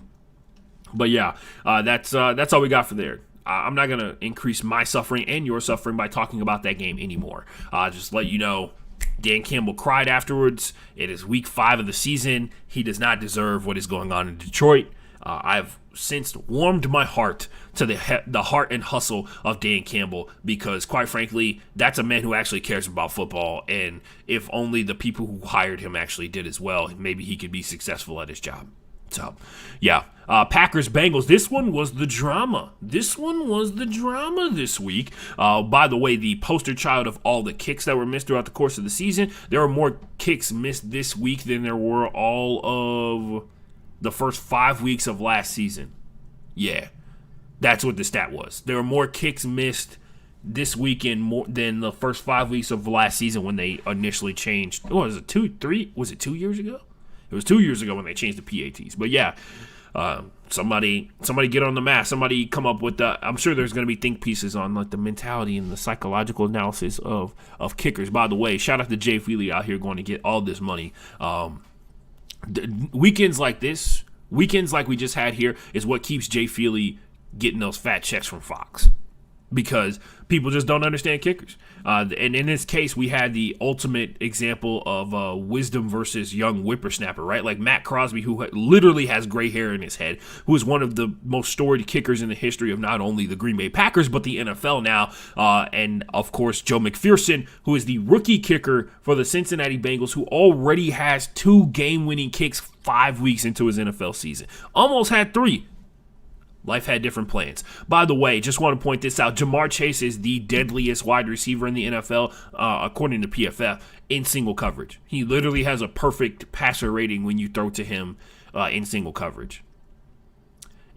But yeah, that's all we got for there. I'm not going to increase my suffering and your suffering by talking about that game anymore. Just let you know, Dan Campbell cried afterwards. It is week 5 of the season. He does not deserve what is going on in Detroit. I've since warmed my heart to the heart and hustle of Dan Campbell, because quite frankly, that's a man who actually cares about football, and if only the people who hired him actually did as well, maybe he could be successful at his job. So, yeah. Packers-Bengals, this one was the drama. This week. By the way, the poster child of all the kicks that were missed throughout the course of the season, there were more kicks missed this week than there were all of the first 5 weeks of last season. Yeah, that's what the stat was. There were more kicks missed this weekend more than the first 5 weeks of last season when they initially changed. What was it, 2 years ago? It was 2 years ago when they changed the PATs. But yeah, somebody get on the math. Somebody come up with the. I'm sure there's going to be think pieces on like the mentality and the psychological analysis of kickers. By the way, shout out to Jay Feely out here going to get all this money. Weekends like this, weekends like we just had here, is what keeps Jay Feely getting those fat checks from Fox, because people just don't understand kickers. And in this case, we had the ultimate example of wisdom versus young whippersnapper, right? Like Matt Crosby, who literally has gray hair in his head, who is one of the most storied kickers in the history of not only the Green Bay Packers, but the NFL now. And, of course, Joe McPherson, who is the rookie kicker for the Cincinnati Bengals, who already has 2 game-winning kicks 5 weeks into his NFL season. Almost had 3. Life had different plans. By the way, just want to point this out. Jamar Chase is the deadliest wide receiver in the NFL, according to PFF, in single coverage. He literally has a perfect passer rating when you throw to him in single coverage.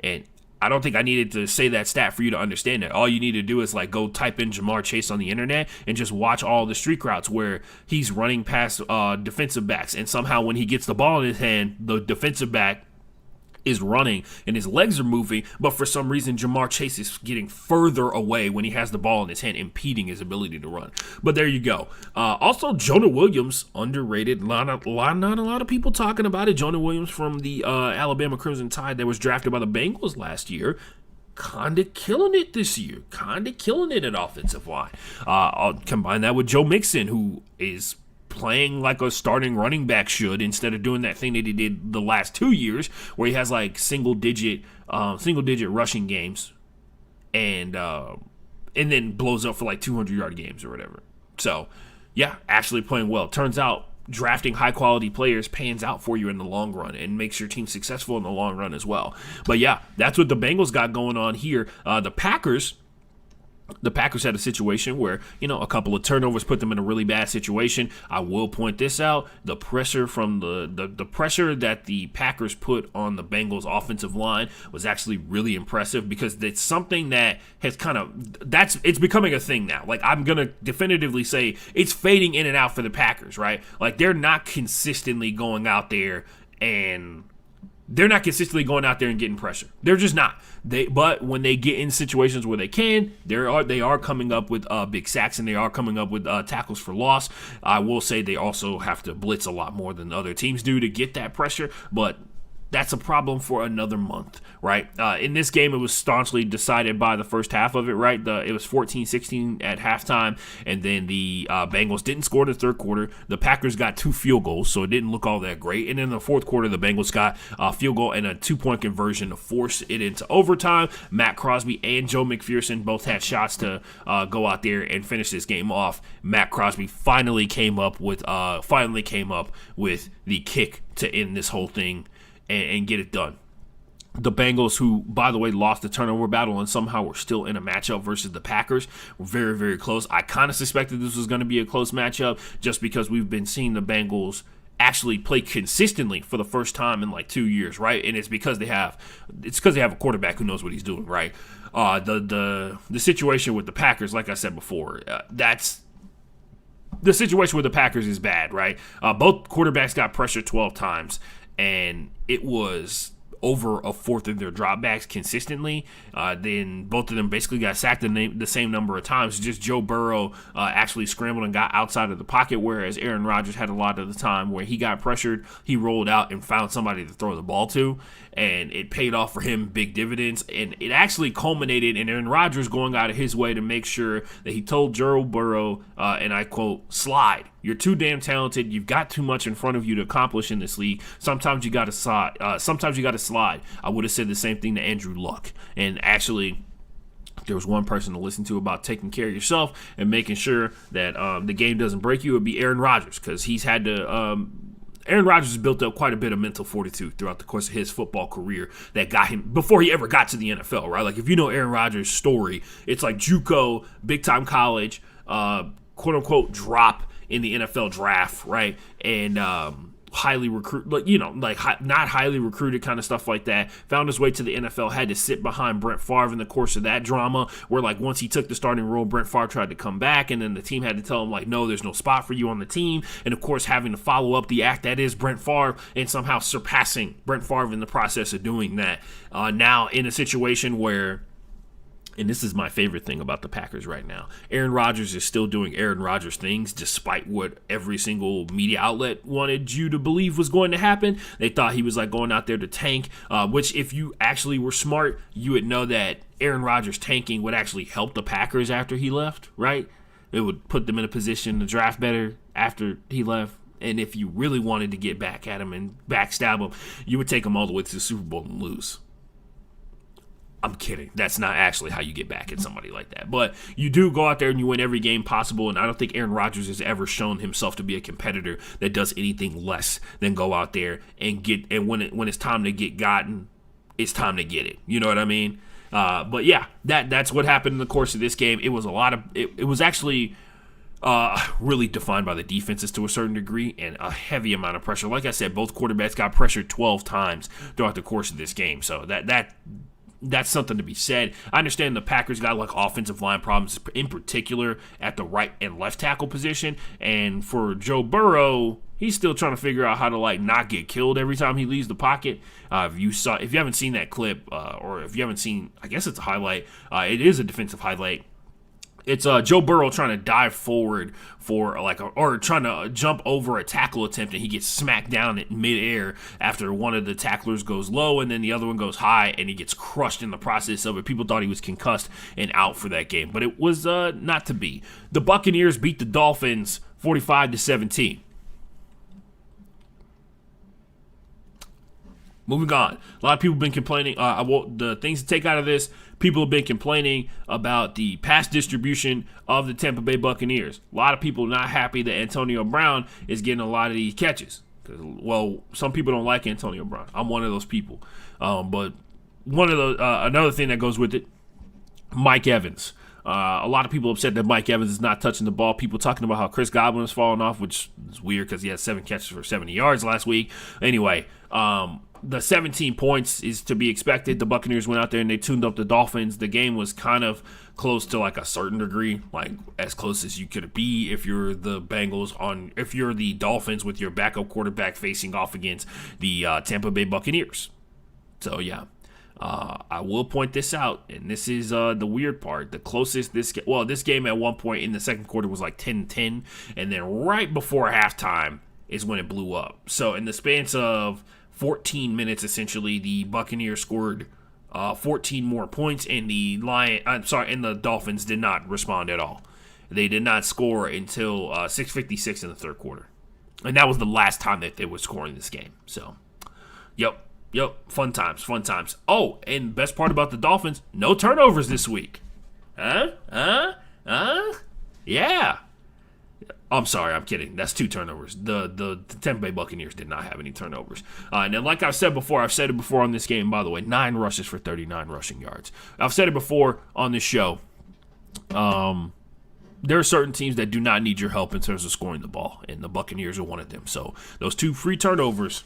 And I don't think I needed to say that stat for you to understand that. All you need to do is like go type in Jamar Chase on the internet and just watch all the streak routes where he's running past defensive backs. And somehow when he gets the ball in his hand, the defensive back is running and his legs are moving, but for some reason Jamar Chase is getting further away when he has the ball in his hand, impeding his ability to run. But there you go. Also, Jonah Williams, underrated. Not a lot of people talking about it. Jonah Williams from the Alabama Crimson Tide that was drafted by the Bengals last year. Kind of killing it this year. Kind of killing it at offensive line. I'll combine that with Joe Mixon, who is playing like a starting running back should, instead of doing that thing that he did the last 2 years where he has like single digit rushing games and then blows up for like 200-yard games or whatever. So yeah, actually playing well. Turns out drafting high quality players pans out for you in the long run and makes your team successful in the long run as well. But yeah, that's what the Bengals got going on here. The Packers, The Packers had a situation where, a couple of turnovers put them in a really bad situation. I will point this out. The pressure from the pressure that the Packers put on the Bengals offensive line was actually really impressive, because it's something that has it's becoming a thing now. Like, I'm going to definitively say it's fading in and out for the Packers, right? Like, they're not consistently going out there and getting pressure. They're just not. But when they get in situations where they can, they are coming up with big sacks, and they are coming up with tackles for loss. I will say they also have to blitz a lot more than other teams do to get that pressure, but that's a problem for another month, right? In this game, it was staunchly decided by the first half of it, right? It was 14-16 at halftime, and then the Bengals didn't score in the third quarter. The Packers got 2 field goals, so it didn't look all that great. And in the fourth quarter, the Bengals got a field goal and a 2-point conversion to force it into overtime. Matt Crosby and Joe McPherson both had shots to go out there and finish this game off. Matt Crosby finally came up with the kick to end this whole thing and get it done. The Bengals, who, by the way, lost the turnover battle and somehow were still in a matchup versus the Packers, were very, very close. I kind of suspected this was going to be a close matchup just because we've been seeing the Bengals actually play consistently for the first time in like 2 years, right? And it's because they have a quarterback who knows what he's doing, right? The situation with the Packers, like I said before, the situation with the Packers is bad, right? Both quarterbacks got pressured 12 times, and it was over a fourth of their dropbacks consistently. Then both of them basically got sacked the same number of times. Just Joe Burrow actually scrambled and got outside of the pocket, whereas Aaron Rodgers had a lot of the time where he got pressured, he rolled out and found somebody to throw the ball to, and it paid off for him big dividends. And it actually culminated in Aaron Rodgers going out of his way to make sure that he told Joe Burrow, and I quote, "Slide. You're too damn talented. You've got too much in front of you to accomplish in this league. Sometimes you got to slide. I would have said the same thing to Andrew Luck. And actually, there was one person to listen to about taking care of yourself and making sure that the game doesn't break you. It would be Aaron Rodgers, because he's had to. Aaron Rodgers has built up quite a bit of mental fortitude throughout the course of his football career that got him before he ever got to the NFL, right? Like, if you know Aaron Rodgers' story, it's like JUCO, big-time college, quote-unquote drop in the NFL draft, right? And highly recruited, not highly recruited kind of stuff like that. Found his way to the NFL, had to sit behind Brett Favre in the course of that drama, where like once he took the starting role, Brett Favre tried to come back, and then the team had to tell him like, no, there's no spot for you on the team. And of course, having to follow up the act that is Brett Favre, and somehow surpassing Brett Favre in the process of doing that. Now in a situation where, and this is my favorite thing about the Packers right now, Aaron Rodgers is still doing Aaron Rodgers things despite what every single media outlet wanted you to believe was going to happen. They thought he was like going out there to tank, which if you actually were smart, you would know that Aaron Rodgers tanking would actually help the Packers after he left, right? It would put them in a position to draft better after he left. And if you really wanted to get back at him and backstab him, you would take him all the way to the Super Bowl and lose. I'm kidding. That's not actually how you get back at somebody like that. But you do go out there and you win every game possible, and I don't think Aaron Rodgers has ever shown himself to be a competitor that does anything less than go out there and get, and when it's time to get gotten, it's time to get it. You know what I mean? But yeah, that's what happened in the course of this game. It was it was actually really defined by the defenses to a certain degree, and a heavy amount of pressure. Like I said, both quarterbacks got pressured 12 times throughout the course of this game. So that's something to be said. I understand the Packers got like offensive line problems, in particular at the right and left tackle position. And for Joe Burrow, he's still trying to figure out how to like not get killed every time he leaves the pocket. If you haven't seen that clip, or if you haven't seen, I guess it's a highlight. It is a defensive highlight. It's Joe Burrow trying to dive forward or trying to jump over a tackle attempt, and he gets smacked down in midair after one of the tacklers goes low and then the other one goes high, and he gets crushed in the process of it. People thought he was concussed and out for that game, but it was not to be. The Buccaneers beat the Dolphins 45-17. Moving on. A lot of people have been complaining. The things to take out of this, people have been complaining about the pass distribution of the Tampa Bay Buccaneers. A lot of people not happy that Antonio Brown is getting a lot of these catches. Well, some people don't like Antonio Brown. I'm one of those people. But one of the another thing that goes with it, Mike Evans. A lot of people upset that Mike Evans is not touching the ball. People talking about how Chris Godwin is falling off, which is weird because he had 7 catches for 70 yards last week. Anyway, the 17 points is to be expected. The Buccaneers went out there and they tuned up the Dolphins. The game was kind of close to like a certain degree, like as close as you could be if you're the if you're the Dolphins with your backup quarterback facing off against the Tampa Bay Buccaneers. So yeah. I will point this out, and this is the weird part. The closest this game at one point in the second quarter was like 10-10, and then right before halftime is when it blew up. So in the span of 14 minutes, essentially, the Buccaneers scored 14 more points, and the Dolphins did not respond at all. They did not score until 6:56 in the third quarter, and that was the last time that they were scoring this game. So, Yep, fun times. Oh, and best part about the Dolphins, no turnovers this week. Yeah. I'm sorry, I'm kidding. That's 2 turnovers. The Tampa Bay Buccaneers did not have any turnovers. And then like I've said it before on this game, by the way, 9 rushes for 39 rushing yards. I've said it before on this show. There are certain teams that do not need your help in terms of scoring the ball, and the Buccaneers are one of them. So those 2 free turnovers,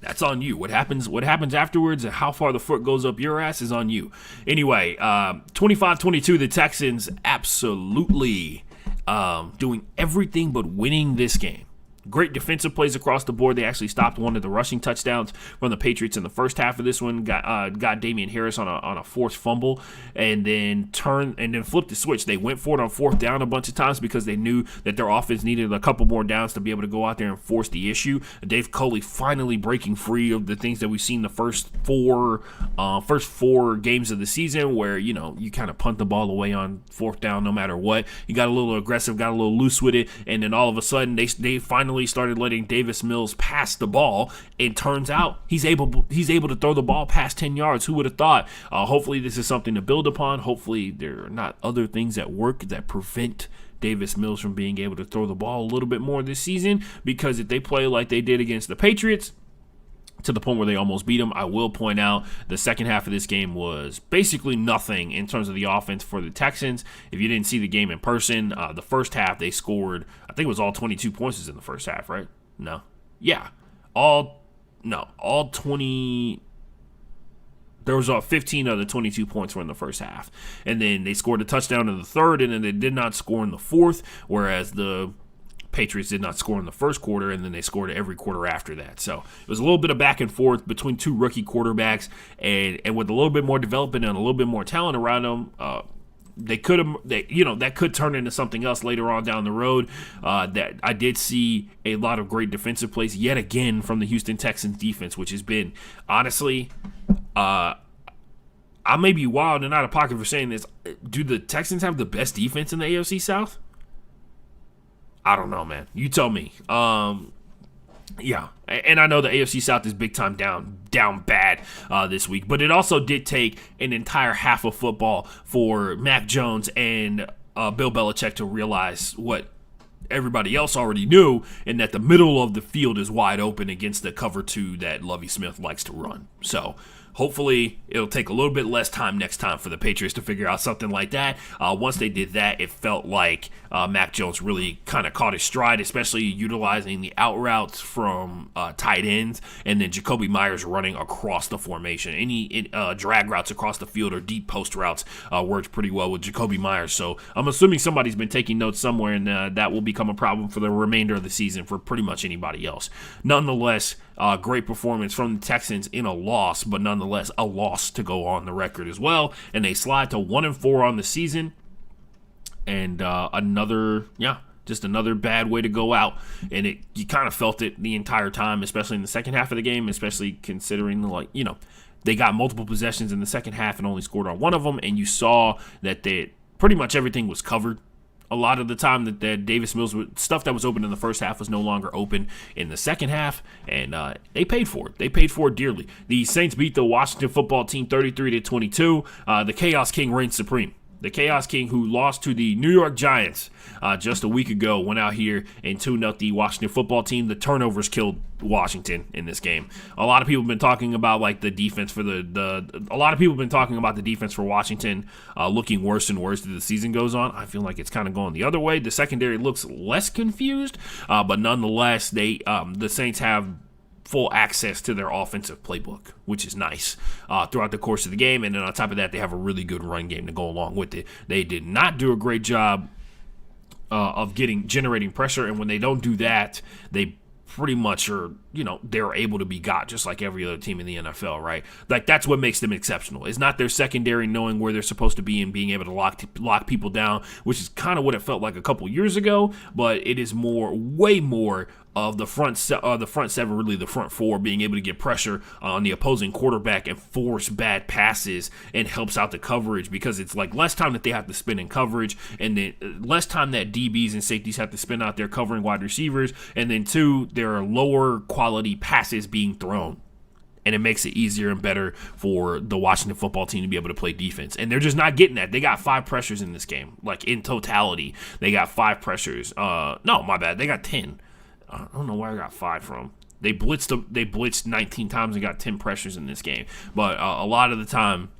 that's on you. What happens afterwards and how far the foot goes up your ass is on you. Anyway, 25-22, the Texans absolutely doing everything but winning this game. Great defensive plays across the board. They actually stopped one of the rushing touchdowns from the Patriots in the first half of this one. Got Damian Harris on a forced fumble, and then flipped the switch. They went for it on 4th down a bunch of times because they knew that their offense needed a couple more downs to be able to go out there and force the issue. Dave Culley finally breaking free of the things that we've seen the first four games of the season, where you kind of punt the ball away on 4th down no matter what. He got a little aggressive, got a little loose with it, and then all of a sudden they finally started letting Davis Mills pass the ball. It turns out he's able to throw the ball past 10 yards. Who would have thought? Hopefully this is something to build upon. Hopefully there are not other things at work that prevent Davis Mills from being able to throw the ball a little bit more this season, because if they play like they did against the Patriots, to the point where they almost beat them. I will point out the second half of this game was basically nothing in terms of the offense for the Texans. If you didn't see the game in person, the first half they scored, I think it was all 22 points in the first half, right? No. Yeah. All 20. There was 15 of the 22 points were in the first half. And then they scored a touchdown in the third, and then they did not score in the fourth, whereas the Patriots did not score in the first quarter, and then they scored every quarter after that. So it was a little bit of back and forth between 2 rookie quarterbacks, and with a little bit more development and a little bit more talent around them, that could turn into something else later on down the road. That I did see a lot of great defensive plays yet again from the Houston Texans defense, which has been, honestly, I may be wild and out of pocket for saying this. Do the Texans have the best defense in the AFC South? I don't know, man. You tell me. Yeah, and I know the AFC South is big time down bad this week, but it also did take an entire half of football for Mac Jones and Bill Belichick to realize what everybody else already knew, and that the middle of the field is wide open against the cover 2 that Lovie Smith likes to run. So hopefully it'll take a little bit less time next time for the Patriots to figure out something like that. Once they did that, it felt like Mac Jones really kind of caught his stride, especially utilizing the out routes from tight ends, and then Jacoby Myers running across the formation. Any drag routes across the field or deep post routes worked pretty well with Jacoby Myers. So I'm assuming somebody's been taking notes somewhere, and that will become a problem for the remainder of the season for pretty much anybody else. Nonetheless, great performance from the Texans in a loss, but nonetheless a loss to go on the record as well. And they slide to 1-4 on the season. And another bad way to go out. And you kind of felt it the entire time, especially in the second half of the game, especially considering they got multiple possessions in the second half and only scored on one of them. And you saw that pretty much everything was covered. A lot of the time that Davis Mills, stuff that was open in the first half was no longer open in the second half, and they paid for it. They paid for it dearly. The Saints beat the Washington football team 33-22. The Chaos King reigns supreme. The Chaos King, who lost to the New York Giants just a week ago, went out here and tuned up the Washington football team. The turnovers killed Washington in this game. A lot of people have been talking about like the defense for a lot of people have been talking about the defense for Washington looking worse and worse as the season goes on. I feel like it's kind of going the other way. The secondary looks less confused, but nonetheless, the Saints have full access to their offensive playbook, which is nice throughout the course of the game. And then on top of that, they have a really good run game to go along with it. They did not do a great job of generating pressure, and when they don't do that, they pretty much are, they're able to be got just like every other team in the NFL, right? Like, that's what makes them exceptional. It's not their secondary knowing where they're supposed to be and being able to lock people down, which is kind of what it felt like a couple years ago, but it is way more of the front seven, really the front four, being able to get pressure on the opposing quarterback and force bad passes, and helps out the coverage because it's like less time that they have to spend in coverage, and then less time that DBs and safeties have to spend out there covering wide receivers, and then two, there are lower quality passes being thrown. And it makes it easier and better for the Washington football team to be able to play defense. And they're just not getting that. They got 5 pressures in this game. Like, in totality, they got 5 pressures. No, my bad. They got 10. I don't know where I got 5 from. They blitzed 19 times and got 10 pressures in this game. But a lot of the time,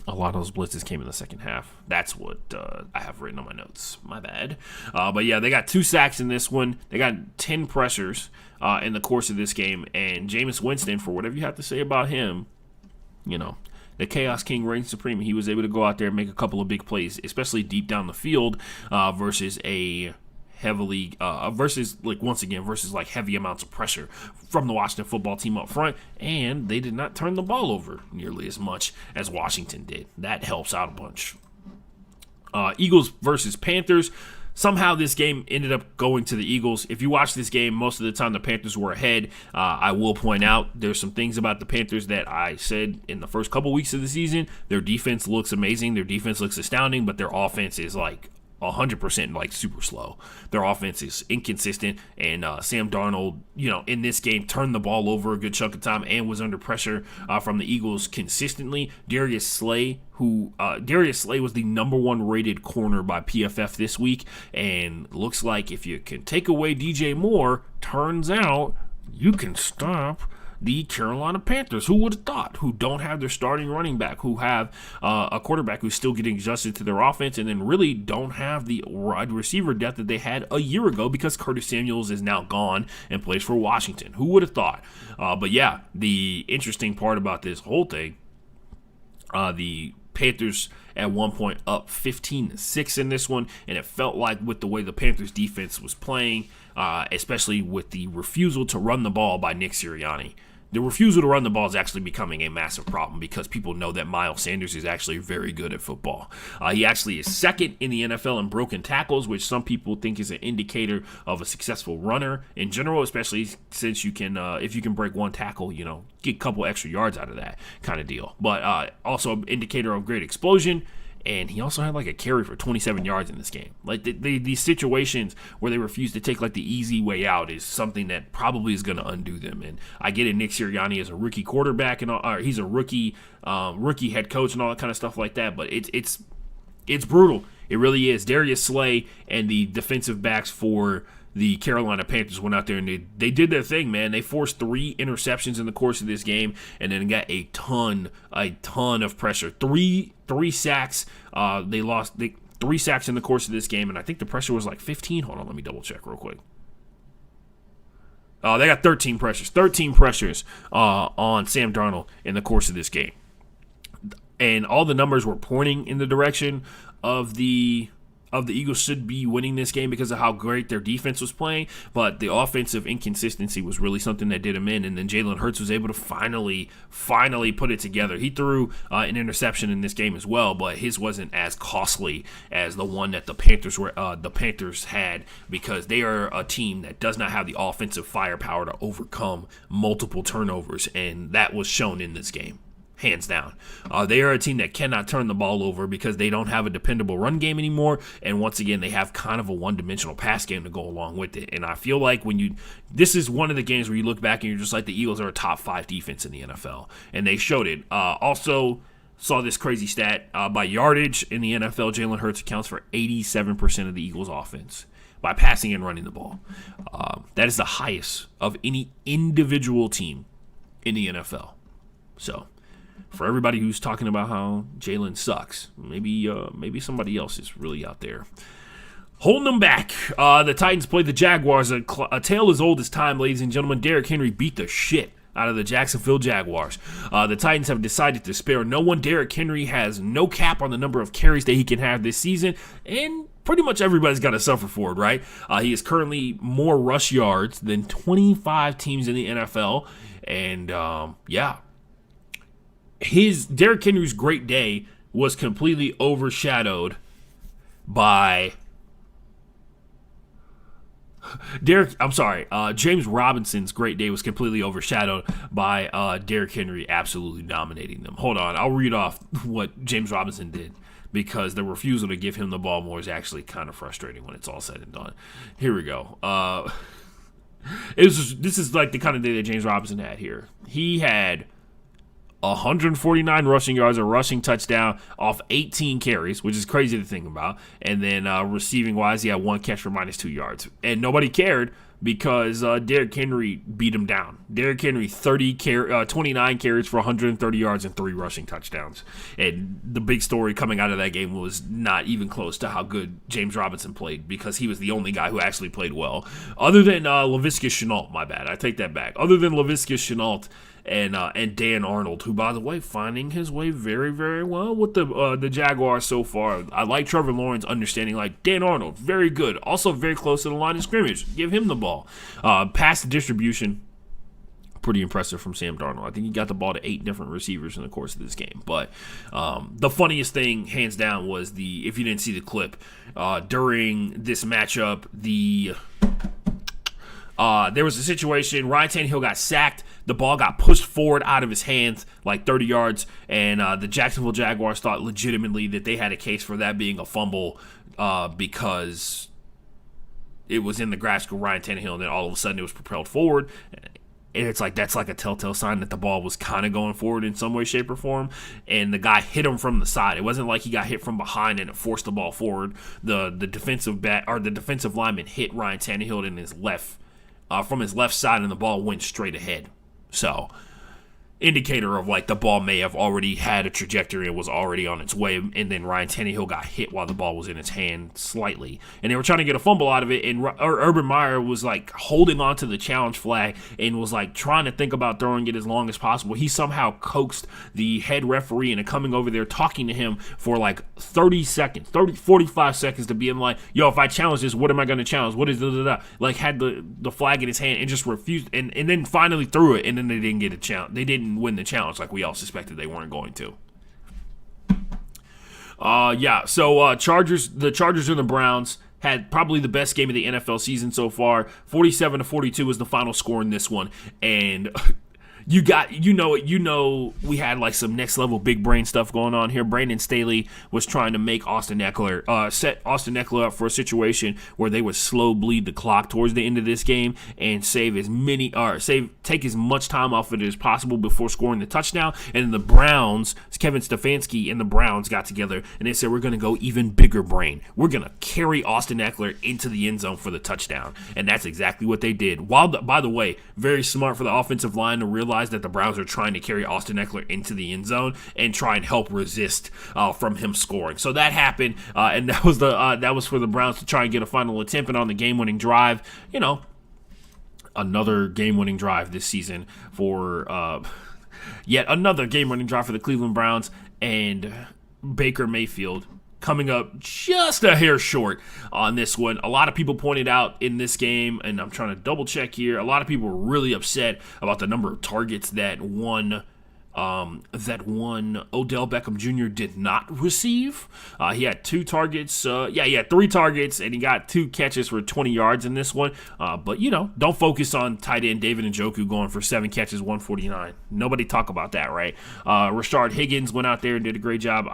a lot of those blitzes came in the second half. That's what I have written on my notes. My bad. But yeah, they got 2 sacks in this one. They got 10 pressures in the course of this game. And Jameis Winston, for whatever you have to say about him, the Chaos King reigns supreme. He was able to go out there and make a couple of big plays, especially deep down the field versus heavy amounts of pressure from the Washington football team up front, and they did not turn the ball over nearly as much as Washington did. That helps out a bunch. Eagles versus Panthers. Somehow this game ended up going to the Eagles. If you watch this game, most of the time the Panthers were ahead. I will point out there's some things about the Panthers that I said in the first couple weeks of the season. Their defense looks amazing. Their defense looks astounding, but their offense is like 100% like super slow. Their offense is inconsistent, and Sam Darnold, in this game turned the ball over a good chunk of time and was under pressure from the Eagles consistently. Darius Slay was the number 1 rated corner by PFF this week, and looks like if you can take away DJ Moore, turns out you can stop the Carolina Panthers. Who would have thought? Who don't have their starting running back, who have a quarterback who's still getting adjusted to their offense, and then really don't have the wide receiver depth that they had a year ago because Curtis Samuels is now gone and plays for Washington. Who would have thought? But yeah, the interesting part about this whole thing, the Panthers at one point up 15-6 in this one, and it felt like with the way the Panthers defense was playing, especially with the refusal to run the ball by Nick Sirianni. The refusal to run the ball is actually becoming a massive problem because people know that Miles Sanders is actually very good at football. He actually is second in the NFL in broken tackles, which some people think is an indicator of a successful runner in general, especially since you can, if you can break one tackle, get a couple extra yards out of that kind of deal. But also an indicator of great explosion. And he also had like a carry for 27 yards in this game. Like these situations where they refuse to take like the easy way out is something that probably is going to undo them. And I get it, Nick Sirianni is a rookie quarterback and he's a rookie head coach and all that kind of stuff like that. But it's brutal. It really is. Darius Slay and the defensive backs for the Carolina Panthers went out there and they did their thing, man. They forced 3 interceptions in the course of this game and then got a ton of pressure. Three sacks. They lost 3 sacks in the course of this game, and I think the pressure was like 15. Hold on, let me double check real quick. They got 13 pressures. 13 pressures on Sam Darnold in the course of this game. And all the numbers were pointing in the direction of the Eagles should be winning this game because of how great their defense was playing, but the offensive inconsistency was really something that did him in, and then Jalen Hurts was able to finally put it together. He threw an interception in this game as well, but his wasn't as costly as the one that the Panthers had because they are a team that does not have the offensive firepower to overcome multiple turnovers, and that was shown in this game. Hands down. They are a team that cannot turn the ball over because they don't have a dependable run game anymore. And once again, they have kind of a one-dimensional pass game to go along with it. And I feel like this is one of the games where you look back and you're just like, the Eagles are a top 5 defense in the NFL. And they showed it. Also, saw this crazy stat. By yardage in the NFL, Jalen Hurts accounts for 87% of the Eagles' offense by passing and running the ball. That is the highest of any individual team in the NFL. So, for everybody who's talking about how Jalen sucks, maybe somebody else is really out there holding them back. The Titans played the Jaguars. A tale as old as time, ladies and gentlemen. Derrick Henry beat the shit out of the Jacksonville Jaguars. The Titans have decided to spare no one. Derrick Henry has no cap on the number of carries that he can have this season, and pretty much everybody's got to suffer for it, right? He is currently more rush yards than 25 teams in the NFL, and Derrick Henry's great day was completely overshadowed by James Robinson's great day was completely overshadowed by Derrick Henry absolutely dominating them. Hold on, I'll read off what James Robinson did, because the refusal to give him the ball more is actually kind of frustrating when it's all said and done. Here we go. This is like the kind of day that James Robinson had here. He had 149 rushing yards, a rushing touchdown off 18 carries, which is crazy to think about. And then receiving-wise, he had one catch for -2 yards. And nobody cared because Derrick Henry beat him down. Derrick Henry, 29 carries for 130 yards and 3 rushing touchdowns. And the big story coming out of that game was not even close to how good James Robinson played, because he was the only guy who actually played well. Other than Laviska Shenault, my bad, I take that back. Other than Laviska Shenault and Dan Arnold, who, by the way, finding his way very, very well with the Jaguars so far. I like Trevor Lawrence understanding, like, Dan Arnold, very good. Also very close to the line of scrimmage. Give him the ball. Pass distribution, pretty impressive from Sam Darnold. I think he got the ball to 8 different receivers in the course of this game. But the funniest thing, hands down, was if you didn't see the clip, during this matchup, there was a situation, Ryan Tannehill got sacked. The ball got pushed forward out of his hands like 30 yards, and the Jacksonville Jaguars thought legitimately that they had a case for that being a fumble because it was in the grasp of Ryan Tannehill, and then all of a sudden it was propelled forward. And it's like, that's like a telltale sign that the ball was kind of going forward in some way, shape, or form. And the guy hit him from the side. It wasn't like he got hit from behind and it forced the ball forward. The defensive lineman hit Ryan Tannehill in his from his left side, and the ball went straight ahead. So, indicator of, like, the ball may have already had a trajectory and was already on its way, and then Ryan Tannehill got hit while the ball was in his hand slightly. And they were trying to get a fumble out of it, and Urban Meyer was, like, holding on to the challenge flag and was, like, trying to think about throwing it as long as possible. He somehow coaxed the head referee into coming over there, talking to him for, like, 45 seconds to be in, like, yo, if I challenge this, what am I going to challenge? What is da-da-da? Like, had the flag in his hand and just refused, and then finally threw it, and then they didn't get a challenge. They didn't win the challenge like we all suspected they weren't going to. The Chargers and the Browns had probably the best game of the NFL season so far. 47-42 was the final score in this one, and we had like some next level big brain stuff going on here. Brandon Staley was trying to make set Austin Eckler up for a situation where they would slow bleed the clock towards the end of this game and take as much time off of it as possible before scoring the touchdown. And the Browns, Kevin Stefanski and the Browns got together and they said, we're going to go even bigger brain. We're going to carry Austin Eckler into the end zone for the touchdown. And that's exactly what they did. By the way, very smart for the offensive line to realize that the Browns are trying to carry Austin Eckler into the end zone and try and help resist from him scoring. So that happened, and that was for the Browns to try and get a final attempt and on the game-winning drive. Another game-winning drive this season for yet another game-winning drive for the Cleveland Browns, and Baker Mayfield coming up just a hair short on this one. A lot of people pointed out in this game, and I'm trying to double check here, a lot of people were really upset about the number of targets that one Odell Beckham Jr. did not receive. He had 2 targets. He had 3 targets, and he got 2 catches for 20 yards in this one. But, don't focus on tight end David Njoku going for 7 catches, 149. Nobody talk about that, right? Rashard Higgins went out there and did a great job.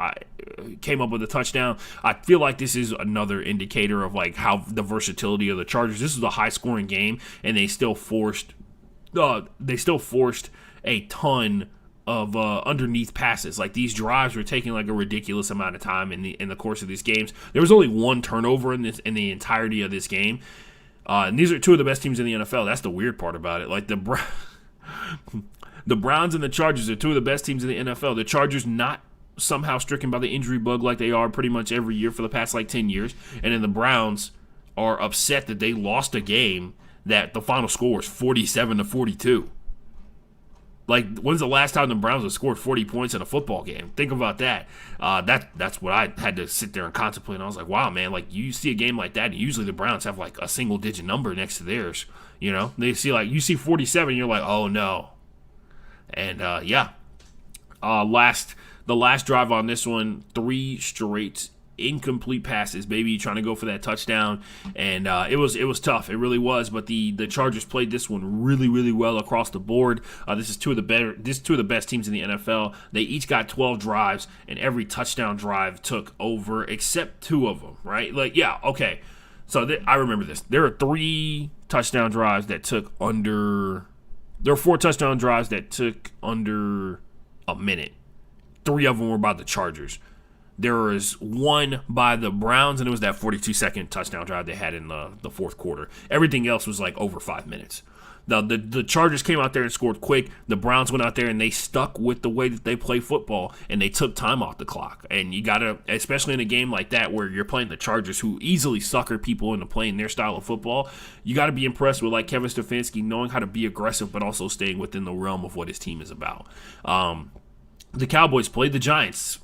Came up with a touchdown. I feel like this is another indicator of, like, how the versatility of the Chargers. This is a high-scoring game, and they still forced a ton of underneath passes. Like, these drives were taking like a ridiculous amount of time in the course of these games. There was only one turnover in the entirety of this game. And these are two of the best teams in the NFL. That's the weird part about it. Like, the Browns and the Chargers are two of the best teams in the NFL. The Chargers not somehow stricken by the injury bug like they are pretty much every year for the past like 10 years. And then the Browns are upset that they lost a game that the final score was 47-42. Like, when's the last time the Browns have scored 40 points in a football game? Think about that. That's what I had to sit there and contemplate. And I was like, wow, man, like, you see a game like that, and usually the Browns have like a single-digit number next to theirs. You know, you see 47, and you're like, oh no. And the last drive on this one, 3 straight incomplete passes, baby, trying to go for that touchdown, and it was tough. It really was. But the Chargers played this one really, really well across the board. This is two of the best teams in the NFL. They each got 12 drives, and every touchdown drive took over except 2 of them. Right? Like, yeah, okay. So I remember this. There are 4 touchdown drives that took under a minute. 3 of them were by the Chargers. There was one by the Browns, and it was that 42-second touchdown drive they had in the fourth quarter. Everything else was like over 5 minutes. Now, the Chargers came out there and scored quick. The Browns went out there and they stuck with the way that they play football, and they took time off the clock. And you got to, especially in a game like that where you're playing the Chargers, who easily sucker people into playing their style of football, you got to be impressed with, like, Kevin Stefanski knowing how to be aggressive but also staying within the realm of what his team is about. The Cowboys played the Giants.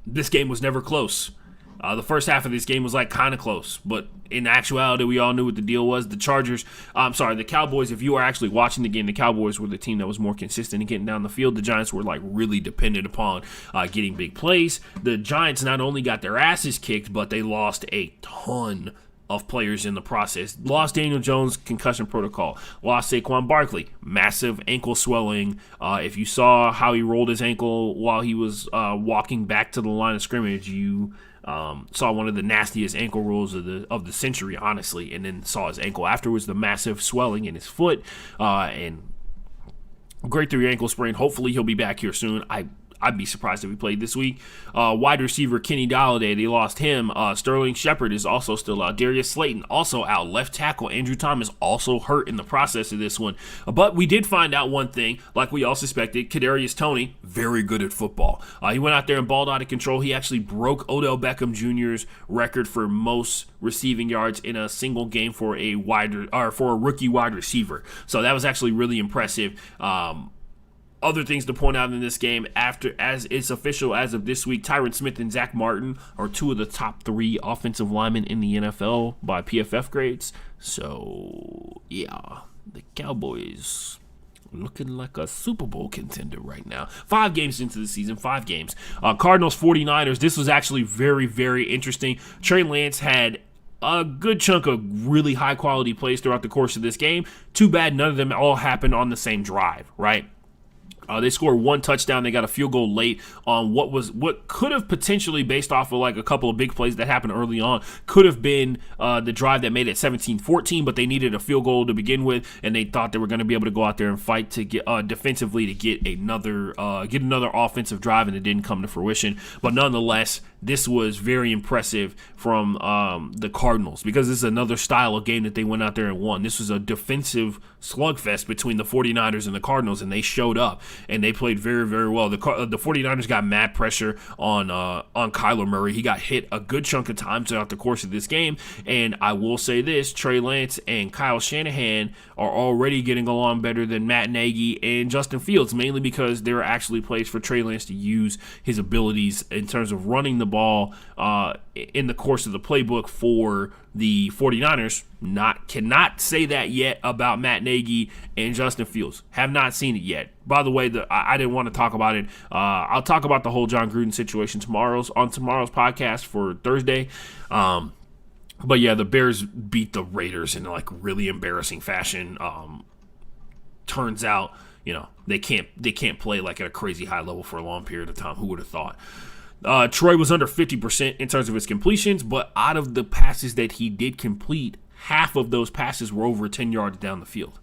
This game was never close. The first half of this game was like kind of close, but in actuality, we all knew what the deal was. The Cowboys, if you were actually watching the game, the Cowboys were the team that was more consistent in getting down the field. The Giants were like really dependent upon getting big plays. The Giants not only got their asses kicked, but they lost a ton of players in the process. Lost Daniel Jones, concussion protocol. Lost Saquon Barkley, massive ankle swelling. If you saw how he rolled his ankle while he was walking back to the line of scrimmage, you saw one of the nastiest ankle rolls of the century, honestly, and then saw his ankle afterwards, the massive swelling in his foot, and great through your ankle sprain. Hopefully he'll be back here soon. I'd be surprised if he played this week. Wide receiver Kenny Golladay, they lost him. Sterling Shepard is also still out. Darius Slayton also out. Left tackle Andrew Thomas also hurt in the process of this one. But we did find out one thing, like we all suspected. Kadarius Toney, very good at football. He went out there and balled out of control. He actually broke Odell Beckham Jr.'s record for most receiving yards in a single game for a rookie wide receiver. So that was actually really impressive. Other things to point out in this game, as it's official as of this week, Tyron Smith and Zach Martin are 2 of the top 3 offensive linemen in the NFL by PFF grades. So, yeah, the Cowboys looking like a Super Bowl contender right now. 5 games into the season, 5 games. Cardinals 49ers, this was actually very, very interesting. Trey Lance had a good chunk of really high-quality plays throughout the course of this game. Too bad none of them all happened on the same drive, right? They scored 1 touchdown. They got a field goal late on what could have potentially, based off of like a couple of big plays that happened early on, could have been the drive that made it 17-14, but they needed a field goal to begin with, and they thought they were going to be able to go out there and fight to get defensively to get another offensive drive, and it didn't come to fruition. But nonetheless, this was very impressive from the Cardinals, because this is another style of game that they went out there and won. This was a defensive slugfest between the 49ers and the Cardinals, and they showed up, and they played very, very well. The 49ers got mad pressure on Kyler Murray. He got hit a good chunk of times throughout the course of this game, and I will say this, Trey Lance and Kyle Shanahan are already getting along better than Matt Nagy and Justin Fields, mainly because there are actually plays for Trey Lance to use his abilities in terms of running the ball in the course of the playbook for the 49ers. Cannot say that yet about Matt Nagy and Justin Fields. Have not seen it yet. By the way, I didn't want to talk about it. I'll talk about the whole John Gruden situation tomorrow's podcast for Thursday. But yeah, the Bears beat the Raiders in like really embarrassing fashion. Turns out, they can't play like at a crazy high level for a long period of time. Who would have thought? Troy was under 50% in terms of his completions, but out of the passes that he did complete, half of those passes were over 10 yards down the field.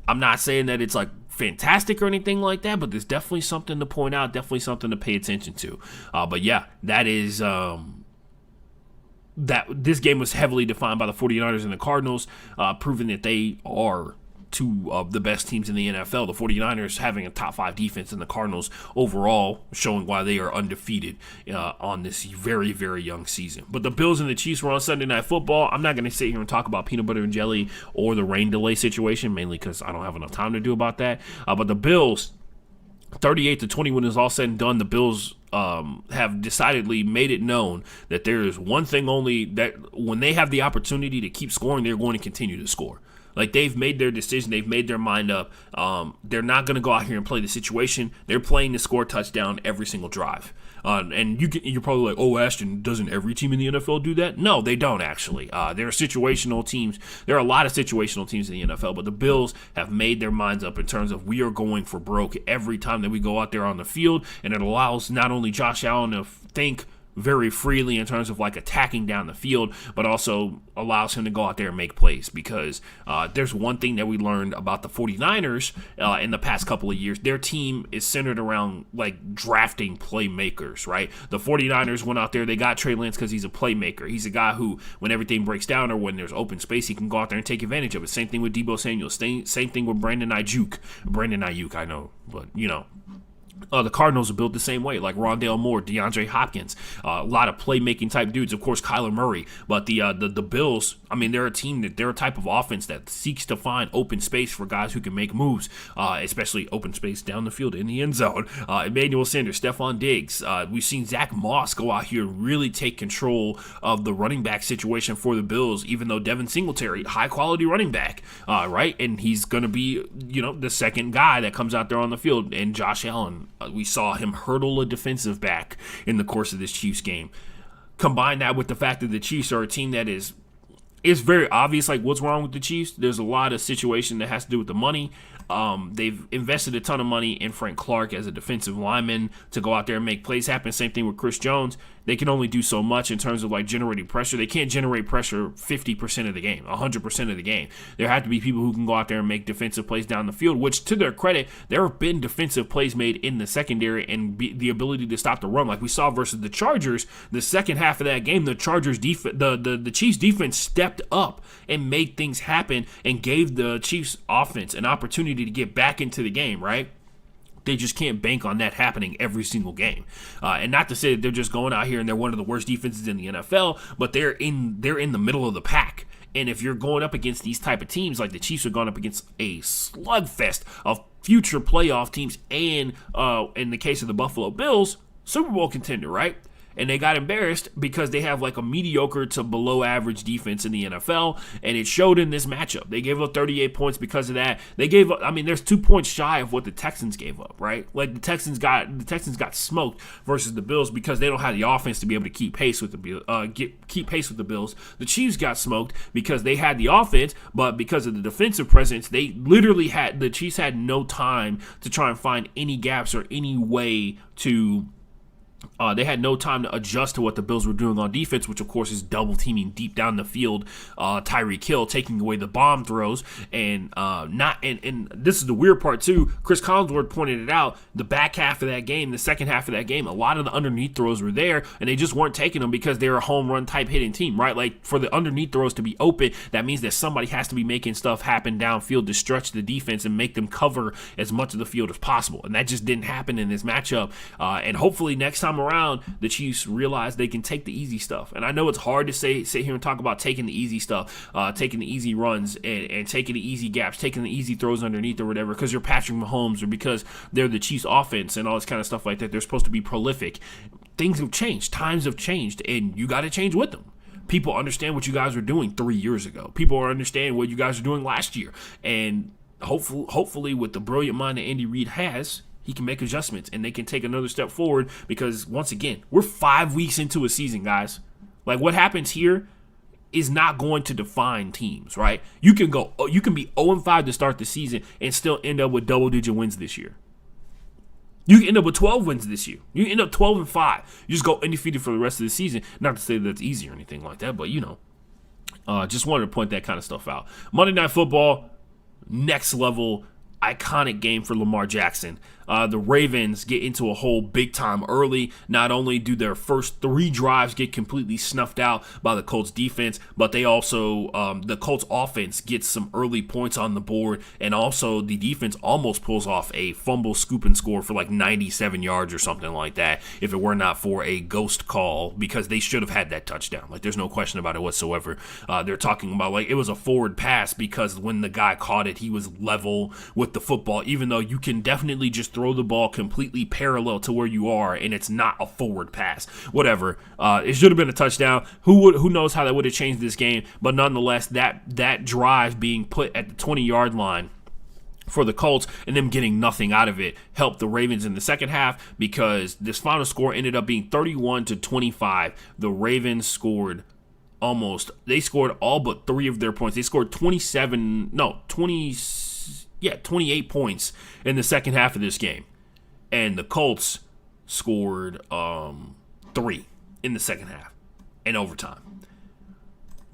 I'm not saying that it's like fantastic or anything like that, but there's definitely something to point out, definitely something to pay attention to. But yeah, that is that this game was heavily defined by the 49ers and the Cardinals, proving that they are two of the best teams in the NFL. The 49ers having a top 5 defense, and the Cardinals overall showing why they are undefeated on this very, very young season. But the Bills and the Chiefs were on Sunday Night Football. I'm not going to sit here and talk about peanut butter and jelly or the rain delay situation, mainly because I don't have enough time to do about that. But the Bills, 38-20 when it's all said and done, the Bills have decidedly made it known that there is one thing only, that when they have the opportunity to keep scoring, they're going to continue to score. Like, they've made their decision. They've made their mind up. They're not going to go out here and play the situation. They're playing to score a touchdown every single drive. And you're probably like, oh, Ashton, doesn't every team in the NFL do that? No, they don't, actually. There are situational teams. There are a lot of situational teams in the NFL, but the Bills have made their minds up in terms of we are going for broke every time that we go out there on the field, and it allows not only Josh Allen to think very freely in terms of like attacking down the field, but also allows him to go out there and make plays, because there's one thing that we learned about the 49ers in the past couple of years. Their team is centered around like drafting playmakers, right? The 49ers went out there, they got Trey Lance because he's a playmaker. He's a guy who, when everything breaks down or when there's open space, he can go out there and take advantage of it. Same thing with Deebo Samuel. Same thing with Brandon Ayuk, I know, but you know. The Cardinals are built the same way, like Rondale Moore, DeAndre Hopkins, a lot of playmaking type dudes. Of course, Kyler Murray. But the Bills, I mean, they're a type of offense that seeks to find open space for guys who can make moves, especially open space down the field in the end zone. Emmanuel Sanders, Stephon Diggs. We've seen Zach Moss go out here and really take control of the running back situation for the Bills, even though Devin Singletary, high quality running back, right? And he's going to be, the second guy that comes out there on the field. And Josh Allen, we saw him hurdle a defensive back in the course of this Chiefs game. Combine that with the fact that the Chiefs are a team that is very obvious, like, what's wrong with the Chiefs. There's a lot of situation that has to do with the money. They've invested a ton of money in Frank Clark as a defensive lineman to go out there and make plays happen. Same thing with Chris Jones. They can only do so much in terms of like generating pressure. They can't generate pressure 50% of the game, 100% of the game. There have to be people who can go out there and make defensive plays down the field, which, to their credit, there have been defensive plays made in the secondary and the ability to stop the run. Like we saw versus the Chargers, the second half of that game, the Chargers the Chiefs defense stepped up and made things happen and gave the Chiefs offense an opportunity to get back into the game, right? They just can't bank on that happening every single game. And not to say that they're just going out here and they're one of the worst defenses in the NFL, but they're in the middle of the pack. And if you're going up against these type of teams, like the Chiefs are going up against a slugfest of future playoff teams and, in the case of the Buffalo Bills, Super Bowl contender, right? And they got embarrassed because they have like a mediocre to below average defense in the NFL, and it showed in this matchup. They gave up 38 points because of that. They gave up, there's 2 points shy of what the Texans gave up, right? Like the Texans got smoked versus the Bills because they don't have the offense to be able to keep pace with the Bills. The Chiefs got smoked because they had the offense, but because of the defensive presence, the Chiefs had no time to try and find any gaps or any way to. They had no time to adjust to what the Bills were doing on defense, which of course is double teaming deep down the field, Tyreek Hill taking away the bomb throws, and this is the weird part too. Chris Collinsworth pointed it out. The back half of that game, the second half of that game, a lot of the underneath throws were there, and they just weren't taking them because they're a home run type hitting team, right? Like for the underneath throws to be open, that means that somebody has to be making stuff happen downfield to stretch the defense and make them cover as much of the field as possible, and that just didn't happen in this matchup. And hopefully next time around, the Chiefs realize they can take the easy stuff. And I know it's hard to sit here and talk about taking the easy stuff, taking the easy runs, and taking the easy gaps, taking the easy throws underneath or whatever, because you're Patrick Mahomes or because they're the Chiefs offense and all this kind of stuff like that. They're supposed to be prolific. Things have changed. Times have changed, and you got to change with them. People understand what you guys were doing 3 years ago. People understand what you guys were doing last year. And hopefully with the brilliant mind that Andy Reid has, he can make adjustments and they can take another step forward, because once again, we're 5 weeks into a season, guys. Like what happens here is not going to define teams, right? You can be 0-5 to start the season and still end up with double-digit wins this year. You can end up with 12 wins this year. You can end up 12-5. You just go undefeated for the rest of the season. Not to say that's easy or anything like that, but just wanted to point that kind of stuff out. Monday Night Football, next level iconic game for Lamar Jackson. The Ravens get into a hole big time early. Not only do their first 3 drives get completely snuffed out by the Colts defense, but they also, the Colts offense gets some early points on the board, and also the defense almost pulls off a fumble, scoop, and score for like 97 yards or something like that if it were not for a ghost call, because they should have had that touchdown. Like, there's no question about it whatsoever. They're talking about like it was a forward pass because when the guy caught it, he was level with the football, even though you can definitely just throw the ball completely parallel to where you are and it's not a forward pass. Whatever. It should have been a touchdown. Who knows how that would have changed this game, but nonetheless, that drive being put at the 20-yard line for the Colts and them getting nothing out of it helped the Ravens in the second half, because this final score ended up being 31-25. The Ravens scored they scored all but 3 of their points. They scored 28 points in the second half of this game. And the Colts scored 3 in the second half in overtime.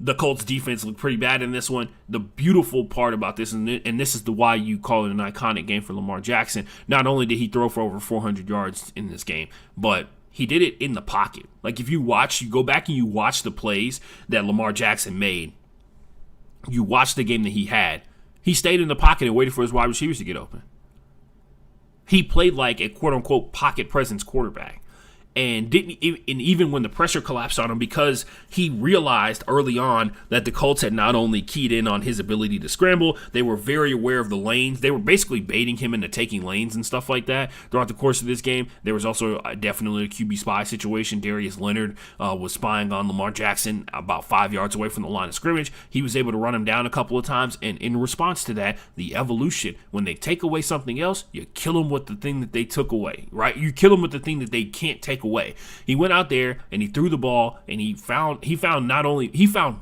The Colts defense looked pretty bad in this one. The beautiful part about this, and this is why you call it an iconic game for Lamar Jackson, not only did he throw for over 400 yards in this game, but he did it in the pocket. Like, if you go back and you watch the plays that Lamar Jackson made, you watch the game that he had, he stayed in the pocket and waited for his wide receivers to get open. He played like a quote-unquote pocket presence quarterback. And even when the pressure collapsed on him, because he realized early on that the Colts had not only keyed in on his ability to scramble, they were very aware of the lanes. They were basically baiting him into taking lanes and stuff like that throughout the course of this game. There was also definitely a QB spy situation. Darius Leonard was spying on Lamar Jackson about 5 yards away from the line of scrimmage. He was able to run him down a couple of times, and in response to that, the evolution, when they take away something else, you kill them with the thing that they took away, right? You kill them with the thing that they can't take away. He went out there and he threw the ball, and he found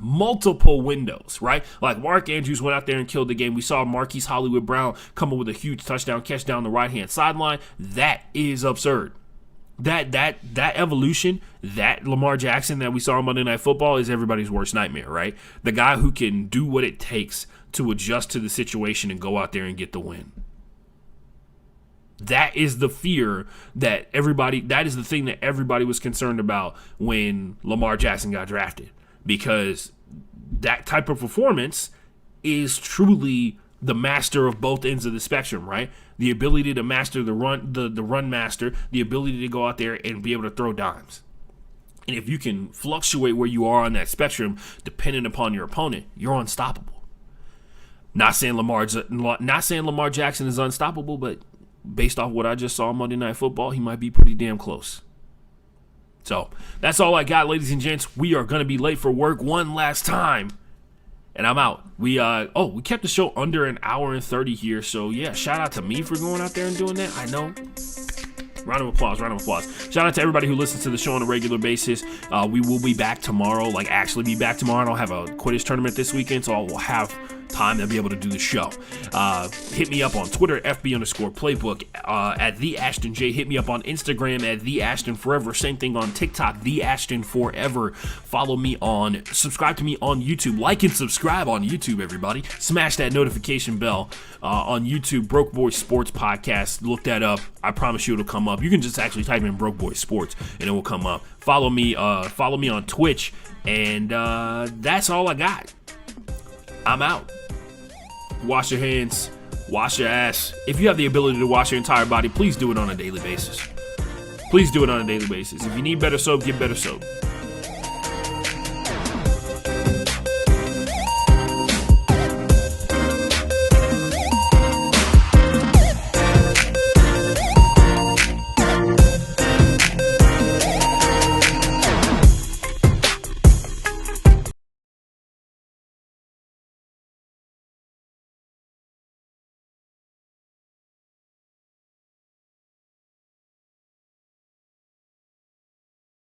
multiple windows, right? Like Mark Andrews went out there and killed the game. We saw Marquise Hollywood Brown come up with a huge touchdown catch down the right-hand sideline. That is absurd. That evolution, that Lamar Jackson that we saw on Monday Night Football is everybody's worst nightmare, right? The guy who can do what it takes to adjust to the situation and go out there and get the win. That is the fear that is the thing that everybody was concerned about when Lamar Jackson got drafted, because that type of performance is truly the master of both ends of the spectrum, right? The ability to master the run master, the ability to go out there and be able to throw dimes. And if you can fluctuate where you are on that spectrum, depending upon your opponent, you're unstoppable. Not saying Lamar Jackson is unstoppable, but based off what I just saw on Monday Night Football, he might be pretty damn close. So that's all I got, ladies and gents. We are going to be late for work one last time, and I'm out. We kept the show under an hour and 30 here, so yeah, shout out to me for going out there and doing that. I know. Round of applause. Shout out to everybody who listens to the show on a regular basis. We will be back tomorrow, actually be back tomorrow. I don't have a Quidditch tournament this weekend, so I will have time to be able to do the show. Hit me up on Twitter, FB_playbook, at the Ashton J. Hit me up on Instagram at the Ashton Forever. Same thing on TikTok, the Ashton Forever. Subscribe to me on YouTube. Like and subscribe on YouTube, everybody. Smash that notification bell on YouTube. Broke Boy Sports Podcast. Look that up. I promise you it'll come up. You can just actually type in Broke Boy Sports and it will come up. Follow me on Twitch, and that's all I got. I'm out. Wash your hands, wash your ass. If you have the ability to wash your entire body, please do it on a daily basis. If you need better soap, get better soap.